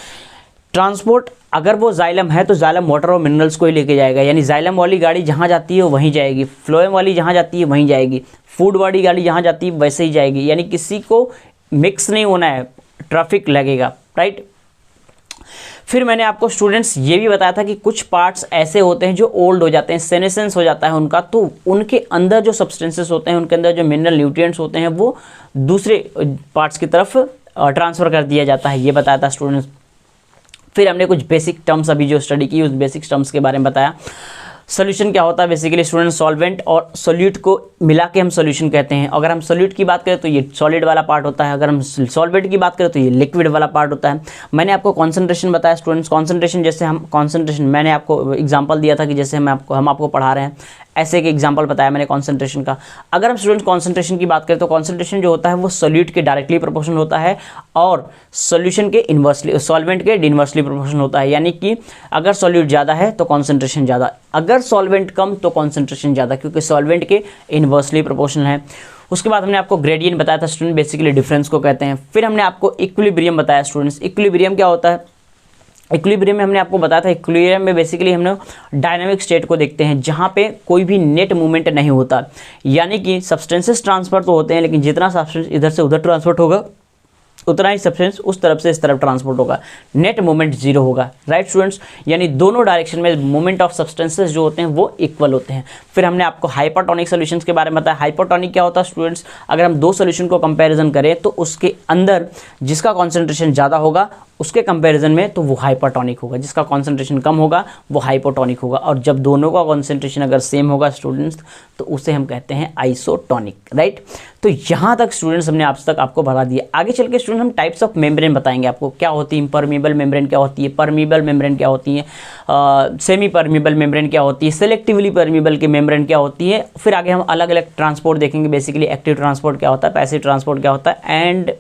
ट्रांसपोर्ट अगर वो जाइलम है तो जाइलम वाटर और मिनरल्स को ही लेके जाएगा, यानी जाइलम वाली गाड़ी जहाँ जाती है वहीं जाएगी, फ्लोएम वाली जहाँ जाती है वहीं जाएगी, फूड वाली गाड़ी जहाँ जाती है वैसे ही जाएगी, यानी किसी को मिक्स नहीं होना है, ट्रैफिक लगेगा, राइट। फिर मैंने आपको स्टूडेंट्स ये भी बताया था कि कुछ पार्ट्स ऐसे होते हैं जो ओल्ड हो जाते हैं, सेनेसेंस हो जाता है उनका, तो उनके अंदर जो सब्सटेंसेस होते हैं, उनके अंदर जो मिनरल न्यूट्रिएंट्स होते हैं वो दूसरे पार्ट्स की तरफ ट्रांसफ़र कर दिया जाता है, ये बताया था स्टूडेंट्स। फिर हमने कुछ बेसिक टर्म्स अभी जो स्टडी की उस बेसिक टर्म्स के बारे में बताया। सोल्यूशन क्या होता है बेसिकली स्टूडेंट? सॉल्वेंट और सोल्यूट को मिला के हम सोल्यूशन कहते हैं। अगर हम सोल्यूट की बात करें तो ये सॉलिड वाला पार्ट होता है, अगर हम सॉल्वेंट की बात करें तो ये लिक्विड वाला पार्ट होता है। मैंने आपको कॉन्सेंट्रेशन बताया स्टूडेंट्स, कॉन्सेंट्रेशन जैसे हम कॉन्सेंट्रेशन मैंने आपको एग्जांपल दिया था कि जैसे हम आपको पढ़ा रहे हैं ऐसे एक एग्जांपल बताया मैंने कॉन्सेंट्रेशन का। अगर हम स्टूडेंट्स कॉन्सेंट्रेशन की बात करें तो कॉन्सेंट्रेशन जो होता है वो सोल्यूट के डायरेक्टली प्रोपोर्शनल होता है और सॉल्यूशन के इन्वर्सली, सॉल्वेंट के इन्वर्सली प्रोपोर्शनल होता है, यानी कि अगर सॉल्यूट ज़्यादा है तो कॉन्सेंट्रेशन ज़्यादा, अगर सॉल्वेंट कम तो कॉन्सेंट्रेशन ज़्यादा, क्योंकि सॉल्वेंट के इन्वर्सली प्रोपोर्शनल है। उसके बाद हमने आपको ग्रेडियंट बताया था स्टूडेंट, बेसिकली डिफरेंस को कहते हैं। फिर हमने आपको इक्विलिब्रियम बताया स्टूडेंट्स। इक्विलिब्रियम क्या होता है? इक्विलिब्रियम में हमने आपको बताया था, इक्विलिब्रियम में बेसिकली हम लोग डायनामिक स्टेट को देखते हैं जहाँ पे कोई भी नेट मूवमेंट नहीं होता, यानी कि सब्सटेंसेस ट्रांसफर तो होते हैं लेकिन जितना सब्सटेंस इधर से उधर ट्रांसफर होगा उतना ही सब्सटेंस उस तरफ से इस तरफ ट्रांसपोर्ट होगा, नेट मूवमेंट जीरो होगा, राइट स्टूडेंट्स। यानी दोनों डायरेक्शन में मूवमेंट ऑफ सब्सटेंसेस जो होते हैं वो इक्वल होते हैं। फिर हमने आपको हाइपरटोनिक सॉल्यूशंस के बारे में बताया। हाइपरटोनिक क्या होता है स्टूडेंट्स? अगर हम दो सॉल्यूशन को कंपैरिजन करें तो उसके अंदर जिसका कॉन्सेंट्रेशन ज़्यादा होगा उसके कंपैरिजन में तो वो हाइपरटोनिक होगा, जिसका कॉन्सेंट्रेशन कम होगा वो हाइपोटोनिक होगा, और जब दोनों का कॉन्सेंट्रेशन अगर सेम होगा स्टूडेंट्स तो उसे हम कहते हैं आइसोटोनिक, राइट। तो यहाँ तक स्टूडेंट्स हमने आप तक आपको बढ़ा दिया। आगे चल के स्टूडेंट्स स्टूडेंट हम टाइप्स ऑफ मेम्ब्रेन बताएंगे आपको, क्या होती है इम्परमीबल मेम्ब्रेन, क्या होती है परमीबल मेम्ब्रेन, क्या होती है सेमी परमीबल मेम्ब्रेन, क्या होती है सेलेक्टिवली परमीबल की मेम्ब्रेन क्या होती है। फिर आगे हम अलग अलग ट्रांसपोर्ट देखेंगे, बेसिकली एक्टिव ट्रांसपोर्ट क्या होता है, पैसिव ट्रांसपोर्ट क्या होता है, एंड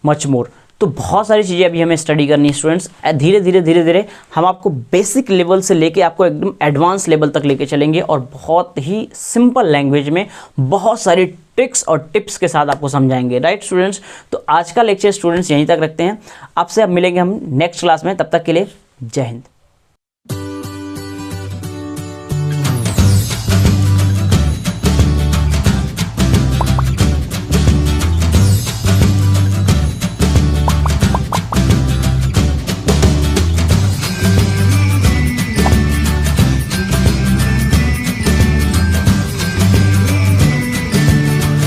मच मोर। तो बहुत सारी चीज़ें अभी हमें स्टडी करनी है स्टूडेंट्स। धीरे धीरे हम आपको बेसिक लेवल से लेके आपको एकदम एडवांस लेवल तक लेके चलेंगे और बहुत ही सिंपल लैंग्वेज में बहुत सारी ट्रिक्स और टिप्स के साथ आपको समझाएंगे, राइट स्टूडेंट्स। तो आज का लेक्चर स्टूडेंट्स यहीं तक रखते हैं, आपसे अब मिलेंगे हम नेक्स्ट क्लास में, तब तक के लिए जय हिंद।